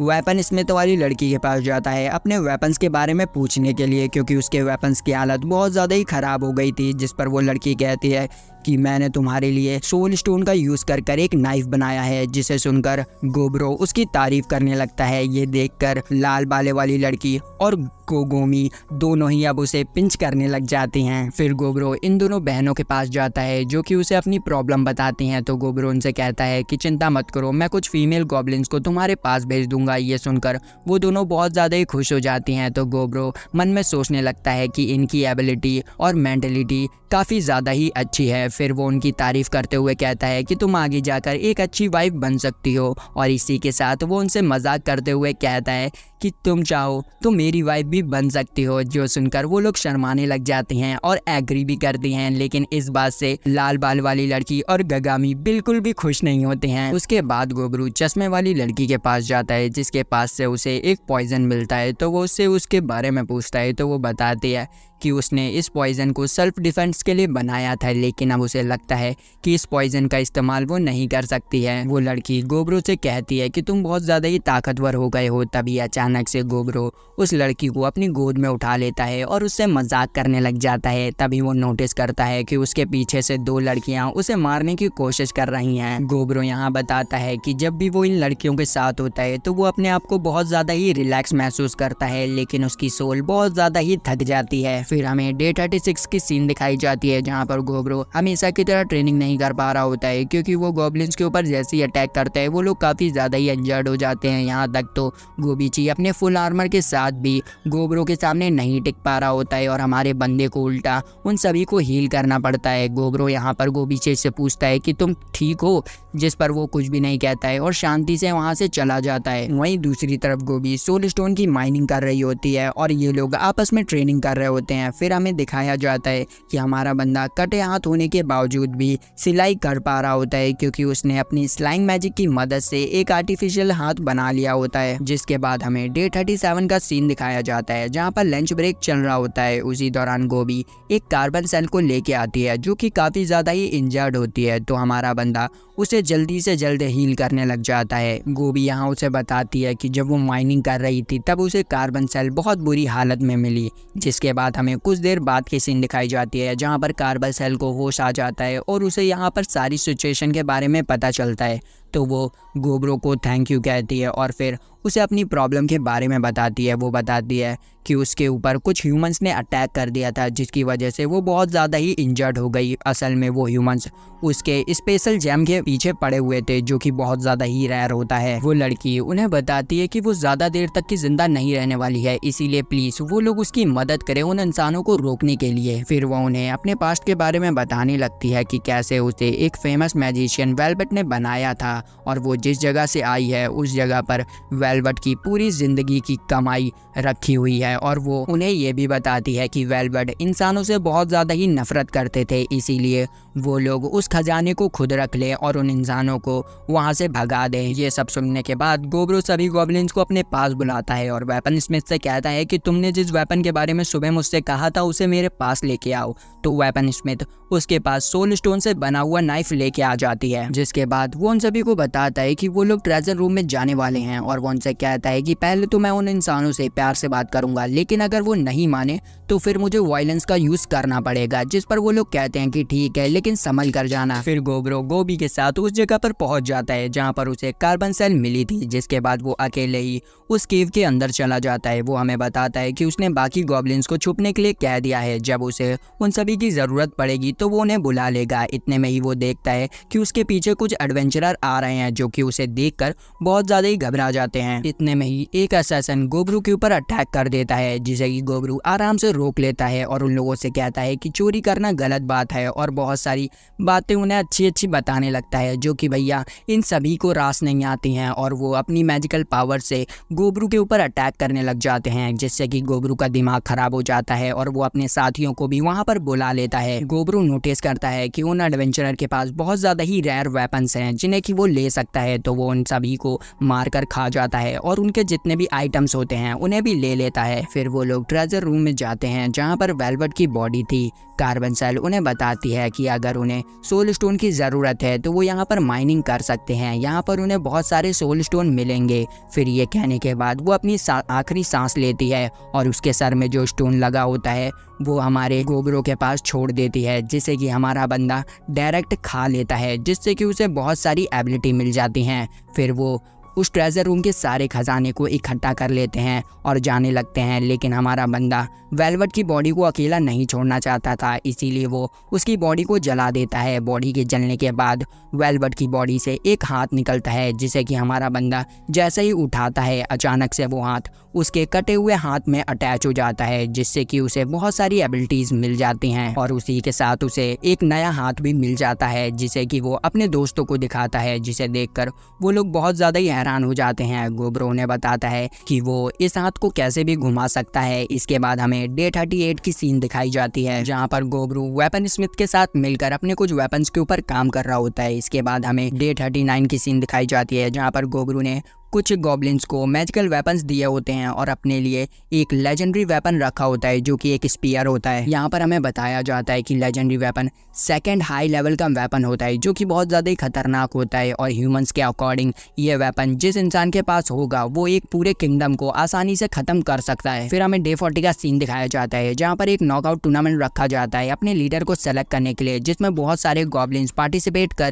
Speaker 1: वेपन स्मिथ वाली लड़की के पास जाता है अपने वेपन्स के बारे में पूछने के लिए, क्योंकि उसके वेपन्स की हालत बहुत ज़्यादा ही खराब हो गई थी। जिस पर वो लड़की कहती है कि मैंने तुम्हारे लिए सोल स्टोन का यूज़ कर एक नाइफ बनाया है। जिसे सुनकर गोब्रो उसकी तारीफ करने लगता है। ये देखकर लाल बाले वाली लड़की और गोगोमी दोनों ही अब उसे पिंच करने लग जाती हैं। फिर गोब्रो इन दोनों बहनों के पास जाता है, जो कि उसे अपनी प्रॉब्लम बताती हैं। तो गोब्रो उनसे कहता है कि चिंता मत करो, मैं कुछ फीमेल गॉब्लिन्स को तुम्हारे पास भेज दूंगा। ये सुनकर वो दोनों बहुत ज़्यादा ही खुश हो जाती हैं। तो गोब्रो मन में सोचने लगता है कि इनकी एबिलिटी और मेंटलिटी काफ़ी ज़्यादा ही अच्छी है। फिर वो उनकी तारीफ करते हुए कहता है कि तुम आगे जाकर एक अच्छी वाइफ बन सकती हो, और इसी के साथ वो उनसे मजाक करते हुए कहता है कि तुम चाहो तो मेरी वाइफ भी बन सकती हो। जो सुनकर वो लोग शर्माने लग जाते हैं और एग्री भी करते हैं, लेकिन इस बात से लाल बाल वाली लड़की और गगामी बिल्कुल भी खुश नहीं होते हैं। उसके बाद गोब्रू चश्मे वाली लड़की के पास जाता है, जिसके पास से उसे एक पॉइजन मिलता है। तो वो उससे उसके बारे में पूछता है, तो वो बताती है कि उसने इस पॉइजन को सेल्फ डिफेंस के लिए बनाया था, लेकिन अब उसे लगता है कि इस पॉइजन का इस्तेमाल वो नहीं कर सकती है। वो लड़की गोब्रो से कहती है कि तुम बहुत ज़्यादा ही ताकतवर हो गए हो। तभी अचानक से गोब्रो उस लड़की को अपनी गोद में उठा लेता है और उससे मजाक करने लग जाता है। तभी वो नोटिस करता है कि उसके पीछे से 2 लड़कियां उसे मारने की कोशिश कर रही हैं। गोब्रो यहाँ बताता है कि जब भी वो इन लड़कियों के साथ होता है तो वो अपने आप को बहुत ज़्यादा ही रिलैक्स महसूस करता है, लेकिन उसकी सोल बहुत ज़्यादा ही थक जाती है। फिर हमें डे 36 की सीन दिखाई जाती है जहाँ पर गोब्रो हमेशा की तरह ट्रेनिंग नहीं कर पा रहा होता है, क्योंकि वो गॉब्लिन्स के ऊपर जैसे ही अटैक करता है वो लोग काफ़ी ज़्यादा ही इंजर्ड हो जाते हैं। यहाँ तक तो गोबीची अपने फुल आर्मर के साथ भी गोब्रो के सामने नहीं टिक पा रहा होता है और हमारे बंदे को उल्टा उन सभी को हील करना पड़ता है। गोब्रो यहाँ पर गोबीची से पूछता है कि तुम ठीक हो, जिस पर वो कुछ भी नहीं कहता है और शांति से वहाँ से चला जाता है। वहीं दूसरी तरफ गोबी सोल स्टोन की माइनिंग कर रही होती है और ये लोग आपस में ट्रेनिंग कर रहे होते हैं। फिर हमें दिखाया जाता है कि हमारा बंदा कटे हाथ होने के बावजूद भी सिलाई कर पा रहा होता है, क्योंकि उसने अपनी स्लाइंग मैजिक की मदद से एक आर्टिफिशियल हाथ बना लिया होता है। जिसके बाद हमें डे 37 का सीन दिखाया जाता है जहाँ पर लंच ब्रेक चल रहा होता है। उसी दौरान गोबी एक कार्बन सेल को लेके आती है जो कि काफी ज्यादा ही इंजर्ड होती है, तो हमारा बंदा उसे जल्दी से जल्द हील करने लग जाता है। गोबी यहाँ उसे बताती है कि जब वो माइनिंग कर रही थी तब उसे कार्बन सेल बहुत बुरी हालत में मिली। जिसके बाद हमें कुछ देर बाद की सीन दिखाई जाती है जहाँ पर कार्बन सेल को होश आ जाता है और उसे यहाँ पर सारी सिचुएशन के बारे में पता चलता है। तो वो गोब्रो को थैंक यू कहती है और फिर उसे अपनी प्रॉब्लम के बारे में बताती है। वो बताती है कि उसके ऊपर कुछ ह्यूमंस ने अटैक कर दिया था जिसकी वजह से वो बहुत ज़्यादा ही इंजर्ड हो गई। असल में वो ह्यूमंस उसके स्पेशल जेम के पीछे पड़े हुए थे जो कि बहुत ज़्यादा ही रेयर होता है। वो लड़की उन्हें बताती है कि वो ज़्यादा देर तक की जिंदा नहीं रहने वाली है, इसीलिए प्लीज़ वो लोग उसकी मदद करें उन इंसानों को रोकने के लिए। फिर वो उन्हें अपने पास्ट के बारे में बताने लगती है कि कैसे उसे एक फेमस मैजिशियन वेलवेट ने बनाया था और वो जिस जगह से आई है उस जगह पर वेलवेट की पूरी जिंदगी की कमाई रखी हुई है। और वो उन्हें ये भी बताती है कि वेलवेट इंसानों से बहुत ज़्यादा ही नफरत करते थे, इसीलिए वो लोग उस खजाने को खुद रख ले और उन इंसानों को वहाँ से भगा दें। ये सब सुनने के बाद गोब्रो सभी गॉब्लिन्स को अपने पास बुलाता है और वेपन स्मिथ से कहता है कि तुमने जिस वेपन के बारे में सुबह मुझसे कहा था उसे मेरे पास लेके आओ। तो वेपन स्मिथ उसके पास सोल स्टोन से बना हुआ नाइफ लेके आ जाती है। जिसके बाद वो उन सभी को बताता है कि वो लोग ट्रेजर रूम में जाने वाले हैं और वो उनसे कहता है कि पहले तो मैं उन इंसानों से प्यार से बात करूंगा, लेकिन अगर वो नहीं माने तो फिर मुझे वायलेंस का यूज करना पड़ेगा। जिस पर वो लोग कहते हैं कि ठीक है, लेकिन संभल कर जाना। फिर गोब्रो गोबी के साथ उस जगह पर पहुंच जाता है जहां पर उसे कार्बन सेल मिली थी। जिसके बाद वो अकेले ही उस केव के अंदर चला जाता है। वो हमें बताता है कि उसने बाकी गॉब्लिन्स को छुपने के लिए कह दिया है, जब उसे उन सभी की जरूरत पड़ेगी तो वो उन्हें बुला लेगा। इतने में ही वो देखता है कि उसके पीछे कुछ एडवेंचरर आ रहे हैं जो कि उसे देखकर बहुत ज्यादा ही घबरा जाते हैं। इतने में ही एक असैसिन गोब्रू के ऊपर अटैक कर देता है, जिसे कि गोब्रू आराम से रोक लेता है और उन लोगों से कहता है कि चोरी करना गलत बात है और बहुत सारी बातें उन्हें अच्छी अच्छी बताने लगता है जो कि भैया इन सभी को रास नहीं आती हैं। और वो अपनी मैजिकल पावर से गोब्रू के ऊपर अटैक करने लग जाते हैं, जिससे कि गोब्रू का दिमाग खराब हो जाता है और वो अपने साथियों को भी वहां पर बुला लेता है। गोब्रू नोटिस करता है कि उन एडवेंचरर के पास बहुत ज्यादा ही रेयर वेपन्स हैं जिन्हें कि वो ले सकता है, तो वो उन सभी को मारकर खा जाता है और उनके जितने भी आइटम्स होते हैं उन्हें भी ले लेता है। फिर वो लोग ट्रेजर रूम में जाते हैं जहाँ पर वेलवेट की बॉडी थी। कार्बन सेल उन्हें बताती है कि अगर उन्हें सोल स्टोन की ज़रूरत है तो वो यहाँ पर माइनिंग कर सकते हैं, यहाँ पर उन्हें बहुत सारे सोल स्टोन मिलेंगे। फिर ये कहने के बाद वो अपनी आखिरी सांस लेती है और उसके सर में जो स्टोन लगा होता है वो हमारे गोब्रो के पास छोड़ देती है, जिससे कि हमारा बंदा डायरेक्ट खा लेता है, जिससे कि उसे बहुत सारी एबिलिटी मिल जाती हैं। फिर वो उस ट्रेजर रूम के सारे खजाने को इकट्ठा कर लेते हैं और जाने लगते हैं, लेकिन हमारा बंदा वेलवेट की बॉडी को अकेला नहीं छोड़ना चाहता था, इसीलिए वो उसकी बॉडी को जला देता है। बॉडी के जलने के बाद वेलवेट की बॉडी से एक हाथ निकलता है, जिसे कि हमारा बंदा जैसे ही उठाता है अचानक से वो हाथ उसके कटे हुए हाथ में अटैच हो जाता है, जिससे कि उसे बहुत सारी एबिलिटीज मिल जाती हैं और उसी के साथ उसे एक नया हाथ भी मिल जाता है, जिसे कि वो अपने दोस्तों को दिखाता है, जिसे देखकर वो लोग बहुत ज़्यादा ही हैरान हो जाते हैं। गोब्रो उन्हें बताता है कि वो इस हाथ को कैसे भी घुमा सकता है। इसके बाद हमें डे 38 की सीन दिखाई जाती है जहां पर गोब्रू वेपन स्मिथ के साथ मिलकर अपने कुछ वेपन्स के ऊपर काम कर रहा होता है। इसके बाद हमें डे 39 की सीन दिखाई जाती है जहां पर गोब्रू ने कुछ गॉब्लिन्स को मैजिकल वेपन्स दिए होते हैं और अपने लिए एक लेजेंडरी वेपन रखा होता है जो कि एक स्पीयर होता है। यहाँ पर हमें बताया जाता है कि legendary weapon second high level का वेपन होता है जो कि बहुत ज़्यादा ही खतरनाक होता है और ह्यूमंस के अकॉर्डिंग ये वेपन जिस इंसान के पास होगा वो एक पूरे किंगडम को आसानी से खत्म कर सकता है। फिर हमें डे 40 का सीन दिखाया जाता है जहाँ पर एक नॉकआउट टूर्नामेंट रखा जाता है अपने लीडर को सेलेक्ट करने के लिए, जिसमें बहुत सारे गॉब्लिन्स पार्टिसिपेट कर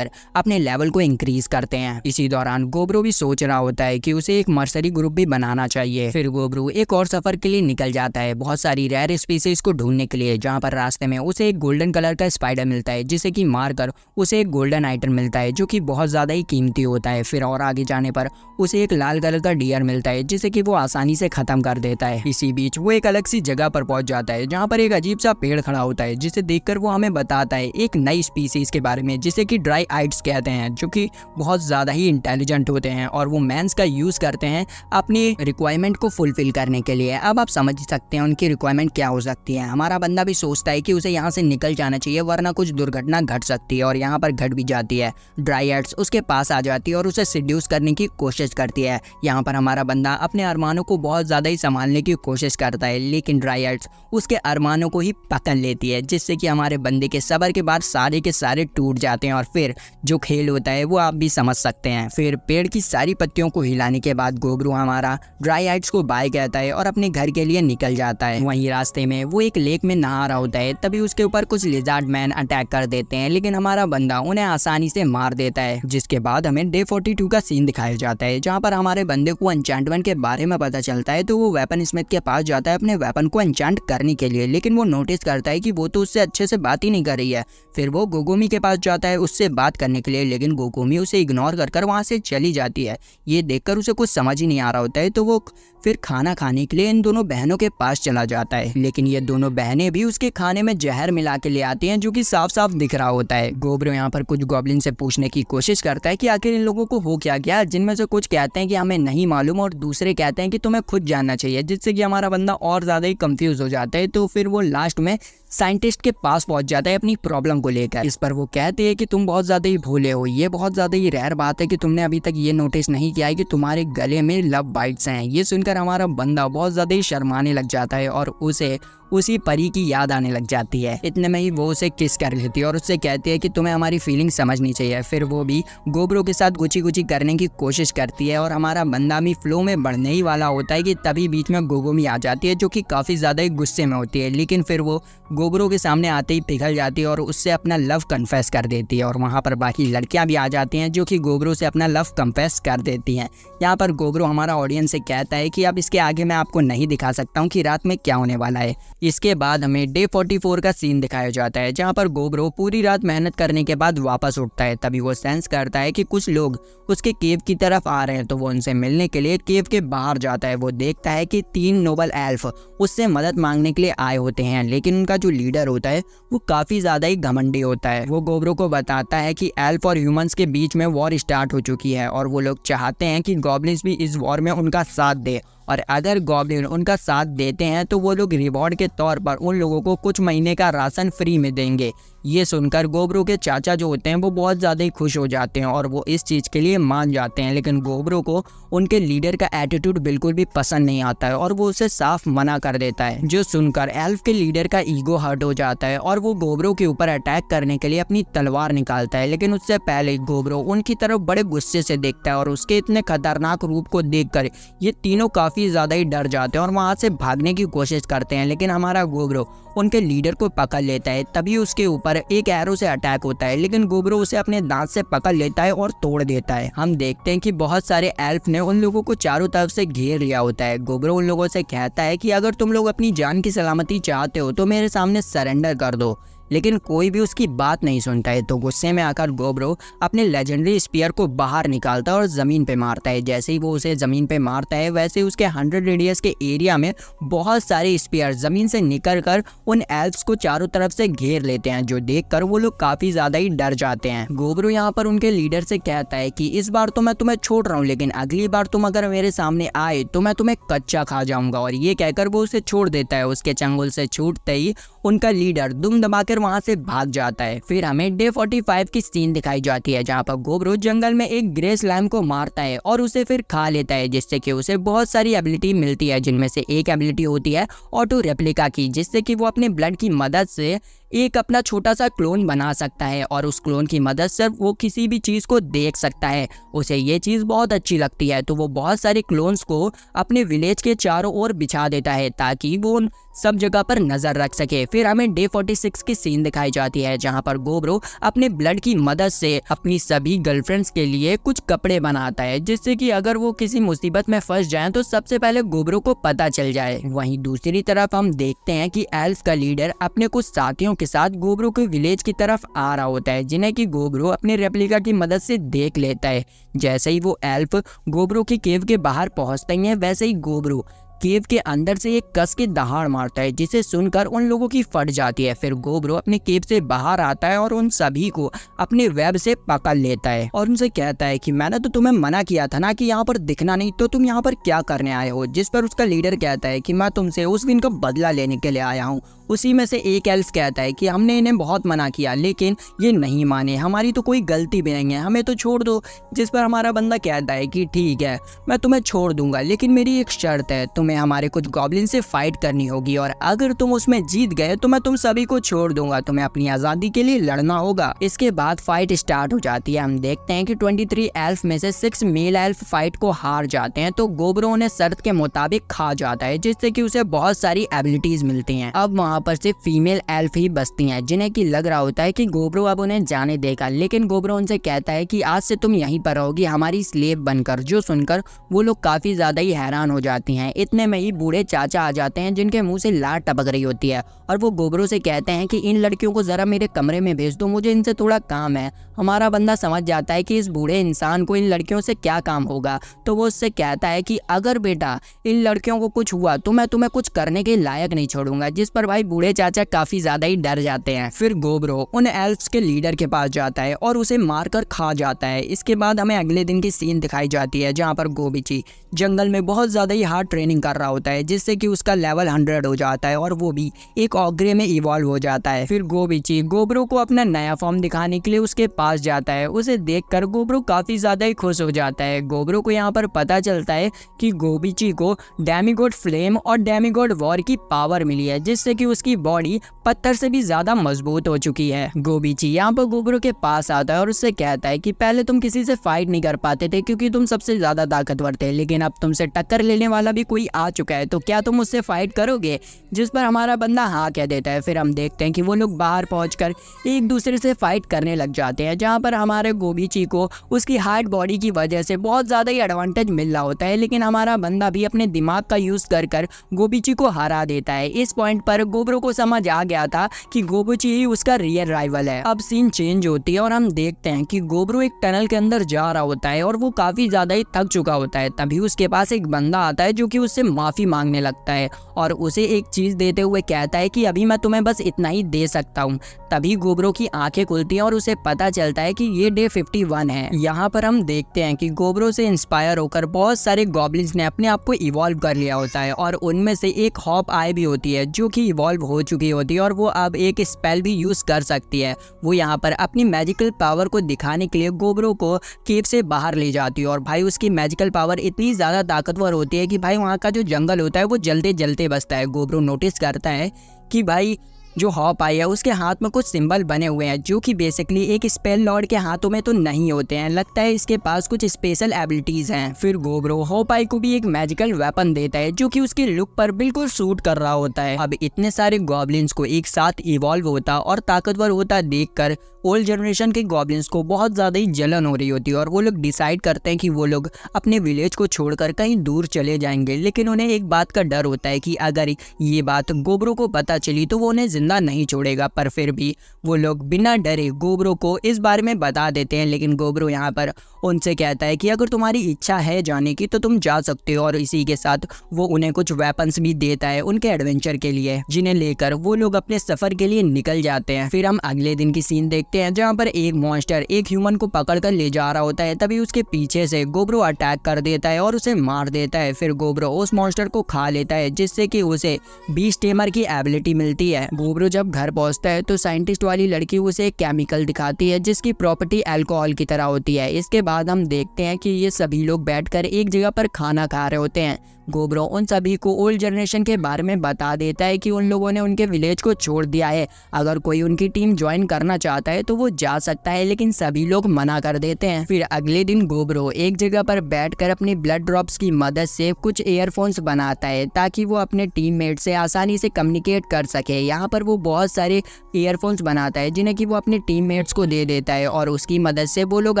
Speaker 1: अपने लेवल को इंक्रीज करते हैं। इसी दौरान गोब्रो भी सोच रहा होता है कि उसे एक मर्सरी ग्रुप भी बनाना चाहिए। फिर गोब्रो एक और सफर के लिए निकल जाता है बहुत सारी रेयर स्पीसीज को ढूंढने के लिए, जहाँ पर रास्ते में उसे एक गोल्डन कलर का स्पाइडर मिलता है जिसे कि मारकर उसे एक गोल्डन आइटम मिलता है जो कि बहुत ज्यादा ही कीमती होता है। फिर और आगे जाने पर उसे एक लाल कलर का डियर मिलता है जिसे कि वो आसानी से खत्म कर देता है। इसी बीच वो एक अलग सी जगह पर पहुंच जाता है जहाँ पर एक अजीब सा पेड़ खड़ा होता है जिसे देखकर वो हमें बताता है एक नई स्पीसीज के बारे में जिसे कि ड्राई आइट्स कहते हैं, जो कि बहुत ज़्यादा ही इंटेलिजेंट होते हैं और वो मैंस का यूज़ करते हैं अपनी रिक्वायरमेंट को फुलफिल करने के लिए। अब आप समझ सकते हैं उनकी रिक्वायरमेंट क्या हो सकती है। हमारा बंदा भी सोचता है कि उसे यहाँ से निकल जाना चाहिए वरना कुछ दुर्घटना घट सकती है, और यहाँ पर घट भी जाती है। ड्राई आइट्स उसके पास आ जाती है और उसे सिड्यूस करने की कोशिश करती है। यहाँ पर हमारा बंदा अपने अरमानों को बहुत ज़्यादा ही संभालने की कोशिश करता है, लेकिन ड्राई आइट्स उसके अरमानों को ही पकड़ लेती है, जिससे कि हमारे बंदे के सब्र के बाद सारे के सारे टूट जाते हैं। और फिर जो खेल होता है वो आप भी समझ सकते हैं। फिर पेड़ की सारी पत्तियों को हिलाने के बाद गोब्रो हमारा ड्राई आइट्स को बाय कहता है और अपने घर के लिए निकल जाता है। वहीं रास्ते में वो एक लेक में नहा रहा होता है, तभी उसके ऊपर कुछ लिजार्ड मैन अटैक कर देते हैं, लेकिन हमारा बंदा उन्हें आसानी से मार देता है। जिसके बाद हमें डे 42 का सीन दिखाया जाता है जहाँ पर हमारे बंदे को एन्चेंटमेंट के बारे में पता चलता है, तो वो वेपन स्मिथ के पास जाता है अपने वेपन को एन्चेंट करने के लिए, लेकिन वो नोटिस करता है कि वो तो उससे अच्छे से बात ही नहीं कर रही है। फिर वो गोगोमी के पास जाता है उससे बात करने के लिए, लेकिन गोगोमी उसे इग्नोर कर वहाँ से चली जाती है। ये देखकर उसे कुछ समझ ही नहीं आ रहा होता है, तो वो फिर खाना खाने के लिए इन दोनों बहनों के पास चला जाता है, लेकिन ये दोनों बहनें भी उसके खाने में जहर मिला के ले आती हैं जो कि साफ साफ दिख रहा होता है। गोब्रो यहाँ पर कुछ गॉब्लिन से पूछने की कोशिश करता है कि आखिर इन लोगों को हो क्या गया, जिनमें से कुछ कहते हैं कि हमें नहीं मालूम और दूसरे कहते हैं कि तुम्हें खुद जानना चाहिए, जिससे कि हमारा बंदा और ज़्यादा ही कंफ्यूज हो जाता है। तो फिर वो लास्ट में साइंटिस्ट के पास पहुंच जाता है अपनी प्रॉब्लम को लेकर। इस पर वो कहते हैं कि तुम बहुत ज़्यादा ही भूले हो, ये बहुत ज़्यादा ही रेयर बात है कि तुमने अभी तक ये नोटिस नहीं किया है कि तुम्हारे गले में लव बाइट्स हैं। ये सुनकर हमारा बंदा बहुत ज़्यादा ही शर्माने लग जाता है और उसे उसी परी की याद आने लग जाती है। इतने में ही वो उसे किस कर लेती है और उससे कहती है कि तुम्हें हमारी फीलिंग समझनी चाहिए। फिर वो भी गोब्रो के साथ गुची गुची करने की कोशिश करती है और हमारा बंदा भी फ्लो में बढ़ने ही वाला होता है कि तभी बीच में गोगोमी आ जाती है जो कि काफ़ी ज़्यादा ही गुस्से में होती है, लेकिन फिर वो गोब्रो के सामने आते ही पिघल जाती है और उससे अपना लव कन्फेस कर देती है। और वहाँ पर बाकी लड़कियाँ भी आ जाती हैं जो कि गोब्रो से अपना लव कन्फेस कर देती हैं। यहाँ पर गोब्रो हमारा ऑडियंस से कहता है कि अब इसके आगे मैं आपको नहीं दिखा सकता हूँ कि रात में क्या होने वाला है। इसके बाद हमें डे 44 का सीन दिखाया जाता है जहाँ पर गोब्रो पूरी रात मेहनत करने के बाद वापस उठता है। तभी वो सेंस करता है कि कुछ लोग उसके केव की तरफ आ रहे हैं, तो वो उनसे मिलने के लिए केव के बाहर जाता है। वो देखता है कि 3 नोबल एल्फ उससे मदद मांगने के लिए आए होते हैं, लेकिन उनका जो लीडर होता है वो काफ़ी ज़्यादा ही घमंडी होता है। वो गोब्रो को बताता है कि एल्फ और ह्यूमंस के बीच में वॉर स्टार्ट हो चुकी है और वो लोग चाहते हैं कि गॉब्लिन्स भी इस वॉर में उनका साथ दे, और अगर गॉब्लिन उनका साथ देते हैं तो वो लोग रिवॉर्ड के तौर पर उन लोगों को कुछ महीने का राशन फ्री में देंगे। ये सुनकर गोब्रो के चाचा जो होते हैं वो बहुत ज़्यादा ही खुश हो जाते हैं और वो इस चीज़ के लिए मान जाते हैं, लेकिन गोब्रो को उनके लीडर का एटीट्यूड बिल्कुल भी पसंद नहीं आता है और वो उसे साफ मना कर देता है। जो सुनकर एल्फ के लीडर का ईगो हर्ट हो जाता है और वो गोब्रो के ऊपर अटैक करने के लिए अपनी तलवार निकालता है, लेकिन उससे पहले गोब्रो उनकी तरफ बड़े गुस्से से देखता है और उसके इतने खतरनाक रूप को देखकर ये तीनों काफ़ी ज़्यादा ही डर जाते हैं और वहाँ से भागने की कोशिश करते हैं, लेकिन हमारा गोब्रो उनके लीडर को पकड़ लेता है। तभी उसके ऊपर एक एरो से अटैक होता है, लेकिन गोब्रो उसे अपने दांत से पकड़ लेता है और तोड़ देता है। हम देखते हैं कि बहुत सारे एल्फ ने उन लोगों को चारों तरफ से घेर लिया होता है। गोब्रो उन लोगों से कहता है कि अगर तुम लोग अपनी जान की सलामती चाहते हो तो मेरे सामने सरेंडर कर दो, लेकिन कोई भी उसकी बात नहीं सुनता है। तो गुस्से में आकर गोब्रो अपने लेजेंडरी स्पीयर को बाहर निकालता है और ज़मीन पे मारता है। जैसे ही वो उसे ज़मीन पे मारता है वैसे ही उसके 100 रेडियस के एरिया में बहुत सारे स्पीयर ज़मीन से निकल कर उन एल्फ्स को चारों तरफ से घेर लेते हैं, जो देखकर वो लोग काफ़ी ज़्यादा ही डर जाते हैं। गोब्रो यहाँ पर उनके लीडर से कहता है कि इस बार तो मैं तुम्हें छोड़ रहा हूँ, लेकिन अगली बार तुम अगर मेरे सामने आए तो मैं तुम्हें कच्चा खा जाऊँगा, और ये कहकर वो उसे छोड़ देता है। उसके चंगुल से छूटते ही उनका लीडर दुम दबाकर वहां से भाग जाता है। फिर हमें डे 45 की सीन दिखाई जाती है जहाँ पर गोब्रो जंगल में एक ग्रे स्लाइम को मारता है और उसे फिर खा लेता है, जिससे कि उसे बहुत सारी एबिलिटी मिलती है, जिनमें से एक एबिलिटी होती है ऑटो रेप्लिका की, जिससे कि वो अपने ब्लड की मदद से एक अपना छोटा सा क्लोन बना सकता है और उस क्लोन की मदद से वो किसी भी चीज़ को देख सकता है। उसे ये चीज़ बहुत अच्छी लगती है, तो वो बहुत सारे क्लोन्स को अपने विलेज के चारों ओर बिछा देता है ताकि वो उन सब जगह पर नजर रख सके। फिर हमें डे 46 की सीन दिखाई जाती है जहां पर गोब्रो अपने ब्लड की मदद से अपनी सभी गर्लफ्रेंड्स के लिए कुछ कपड़े बनाता है, जिससे कि अगर वो किसी मुसीबत में फंस जाएं तो सबसे पहले गोब्रो को पता चल जाए। वहीं दूसरी तरफ हम देखते हैं कि एल्फ का लीडर अपने कुछ साथियों के साथ गोब्रो के विलेज की तरफ आ रहा होता है, जिन्हें कि गोब्रो अपने रेप्लिका की मदद से देख लेता है। जैसे ही वो एल्फ गोब्रो की केव के बाहर पहुंचते हैं, वैसे ही गोब्रो केव के अंदर से एक कस के दहाड़ मारता है, जिसे सुनकर उन लोगों की फट जाती है। फिर गोब्रो अपने केव से बाहर आता है और उन सभी को अपने वेब से पकड़ लेता है और उनसे कहता है कि मैंने तो तुम्हें मना किया था ना कि यहाँ पर दिखना नहीं, तो तुम यहाँ पर क्या करने आए हो। जिस पर उसका लीडर कहता है कि मैं तुमसे उस दिन का बदला लेने के लिए आया हूँ। उसी में से एक एल्फ कहता है कि हमने इन्हें बहुत मना किया लेकिन ये नहीं माने, हमारी तो कोई गलती भी नहीं है, हमें तो छोड़ दो। जिस पर हमारा बंदा कहता है कि ठीक है, मैं तुम्हें छोड़ दूंगा, लेकिन मेरी एक शर्त है, तुम्हें हमारे कुछ गॉब्लिन से फाइट करनी होगी और अगर तुम उसमें जीत गए तो मैं तुम सभी को छोड़ दूंगा, तुम्हें अपनी आजादी के लिए लड़ना होगा। इसके बाद फाइट स्टार्ट हो जाती है। हम देखते हैं कि 23 एल्फ में से 6 मेल एल्फ फाइट को हार जाते हैं, तो गोब्रो उन्हें शर्त के मुताबिक खा जाता है, जिससे कि उसे बहुत सारी एबिलिटीज मिलती हैं। अब वहाँ पर सिर्फ फीमेल एल्फ ही बचती हैं, जिन्हें कि लग रहा होता है कि गोब्रो अब उन्हें जाने देगा, लेकिन गोब्रो उनसे कहता है कि आज से तुम यहीं पर रहोगी हमारी स्लेव बनकर। जो सुनकर वो लोग काफी ज्यादा ही हैरान हो जाती हैं। इतने में ही बूढ़े चाचा आ जाते हैं जिनके मुंह से लार टपक रही होती है और वो गोब्रो से कहते हैं कि इन लड़कियों को जरा मेरे कमरे में भेज दो, मुझे इनसे थोड़ा काम है। हमारा बंदा समझ जाता है कि इस बूढ़े इंसान को इन लड़कियों से क्या काम होगा, तो वो उससे कहता है कि अगर बेटा इन लड़कियों को कुछ हुआ तो मैं तुम्हें कुछ करने के लायक नहीं छोड़ूंगा। जिस पर भाई बूढ़े चाचा काफी ज्यादा ही डर जाते हैं। फिर गोब्रो उन एल्फ्स के लीडर के पास जाता है और उसे मारकर खा जाता है। इसके बाद हमें अगले दिन की सीन दिखाई जाती है जहाँ पर गोबिची जंगल में बहुत ज्यादा ही हार्ड ट्रेनिंग कर रहा होता है, जिससे कि उसका लेवल 100 हो जाता है और वो भी एक ऑग्रे में इवॉल्व हो जाता है। फिर गोबिची गोब्रो को अपना नया फॉर्म दिखाने के लिए उसके पास जाता है। उसे देखकर गोब्रो काफी ज्यादा ही खुश हो जाता है। गोब्रो को यहाँ पर पता चलता है कि गोबिची को डेमिगॉड फ्लेम और डेमिगॉड वॉर की पावर मिली है, जिससे कि उसकी बॉडी पत्थर से भी ज्यादा मजबूत हो चुकी है। गोबिची यहाँ पर गोब्रो के पास आता है और उससे कहता है कि पहले तुम किसी से फाइट नहीं कर पाते थे क्योंकि तुम सबसे ज्यादा ताकतवर थे, लेकिन अब तुमसे टक्कर लेने वाला भी कोई आ चुका है, तो क्या तुम उससे फाइट करोगे। जिस पर हमारा बंदा हाँ कह देता है। फिर हम देखते हैं कि वो लोग बाहर पहुंचकर एक दूसरे से फाइट करने लग जाते हैं, जहाँ पर हमारे गोबिची को उसकी हार्ड बॉडी की वजह से बहुत ज्यादा ही एडवांटेज मिल रहा होता है, लेकिन हमारा बंदा भी अपने दिमाग का यूज कर गोबिची को हरा देता है। इस पॉइंट पर गोब्रो को समझ आ गया था कि गोबिची ही उसका रियल राइवल है। अब सीन चेंज होती है और हम देखते हैं कि गोब्रो एक टनल के अंदर जा रहा होता है और वो काफी ज्यादा ही थक चुका होता है। तभी उसके पास एक बंदा आता है जो कि उससे माफी मांगने लगता है और उसे एक चीज देते हुए कहता है कि अभी मैं तुम्हें बस इतना ही दे सकता हूँ। तभी गोब्रो की आंखें खुलती हैं और उसे पता चलता है कि ये डे 51 है। यहाँ पर हम देखते हैं कि गोब्रो से इंस्पायर होकर बहुत सारे गॉब्लिन्स ने अपने आप को इवॉल्व कर लिया होता है और उनमें से एक हॉप आई भी होती है जो कि इवॉल्व हो चुकी होती है और वो अब एक स्पेल भी यूज कर सकती है। वो यहाँ पर अपनी मैजिकल पावर को दिखाने के लिए गोब्रो को केव से बाहर ले जाती है और भाई उसकी मैजिकल पावर इतनी ज्यादा ताकतवर होती है कि भाई वहाँ का जो जंगल होता है वो जलते जलते बसता है। गोब्रो नोटिस करता है कि भाई जो हॉप आई है उसके हाथ में कुछ सिंबल बने हुए हैं जो कि बेसिकली एक स्पेल लॉर्ड के हाथों में तो नहीं होते हैं, लगता है इसके पास कुछ स्पेशल एबिलिटीज हैं। फिर गोब्रो हॉप आई को भी एक मैजिकल वेपन देता है जो कि उसके लुक पर बिल्कुल सूट कर रहा होता है। अब इतने सारे गॉब्लिन्स को एक साथ इवॉल्व होता और ताकतवर होता देखकर ओल्ड जनरेशन के गॉब्लिन्स को बहुत ज्यादा ही जलन हो रही होती है और वो लोग डिसाइड करते हैं कि वो लोग अपने विलेज को छोड़कर कहीं दूर चले जाएंगे, लेकिन उन्हें एक बात का डर होता है कि अगर ये बात गोब्रो को पता चली तो वो उन्हें जिंदा नहीं छोड़ेगा। पर फिर भी वो लोग बिना डरे गोब्रो को इस बारे में बता देते हैं, लेकिन गोब्रो यहाँ पर उनसे कहता है कि अगर तुम्हारी इच्छा है जाने की तो तुम जा सकते हो और इसी के साथ वो उन्हें कुछ वेपन्स भी देता है उनके एडवेंचर के लिए, जिन्हें लेकर वो लोग अपने सफर के लिए निकल जाते हैं। फिर हम अगले दिन की सीन देखते देखते हैं जहाँ पर एक मॉन्स्टर एक ह्यूमन को पकड़ कर ले जा रहा होता है। तभी उसके पीछे से गोब्रो अटैक कर देता है और उसे मार देता है। फिर गोब्रो उस मॉन्स्टर को खा लेता है जिससे कि उसे बीस्ट टेमर की एबिलिटी मिलती है। गोब्रो जब घर पहुंचता है तो साइंटिस्ट वाली लड़की उसे एक केमिकल दिखाती है जिसकी प्रॉपर्टी अल्कोहल की तरह होती है। इसके बाद हम देखते हैं कि ये सभी लोग बैठकर एक जगह पर खाना खा रहे होते हैं। गोब्रो उन सभी को ओल्ड जनरेशन के बारे में बता देता है कि उन लोगों ने उनके विलेज को छोड़ दिया है, अगर कोई उनकी टीम ज्वाइन करना चाहता है तो वो जा सकता है, लेकिन सभी लोग मना कर देते हैं। फिर अगले दिन गोब्रो एक जगह पर बैठकर अपनी ब्लड ड्रॉप्स की मदद से कुछ ईयरफोन्स बनाता है ताकि वो अपने टीममेट से आसानी से कम्युनिकेट कर सके। यहाँ पर वो बहुत सारे ईयरफोन्स बनाता है जिन्हें कि वो अपने टीममेट्स को दे देता है और उसकी मदद से वो लोग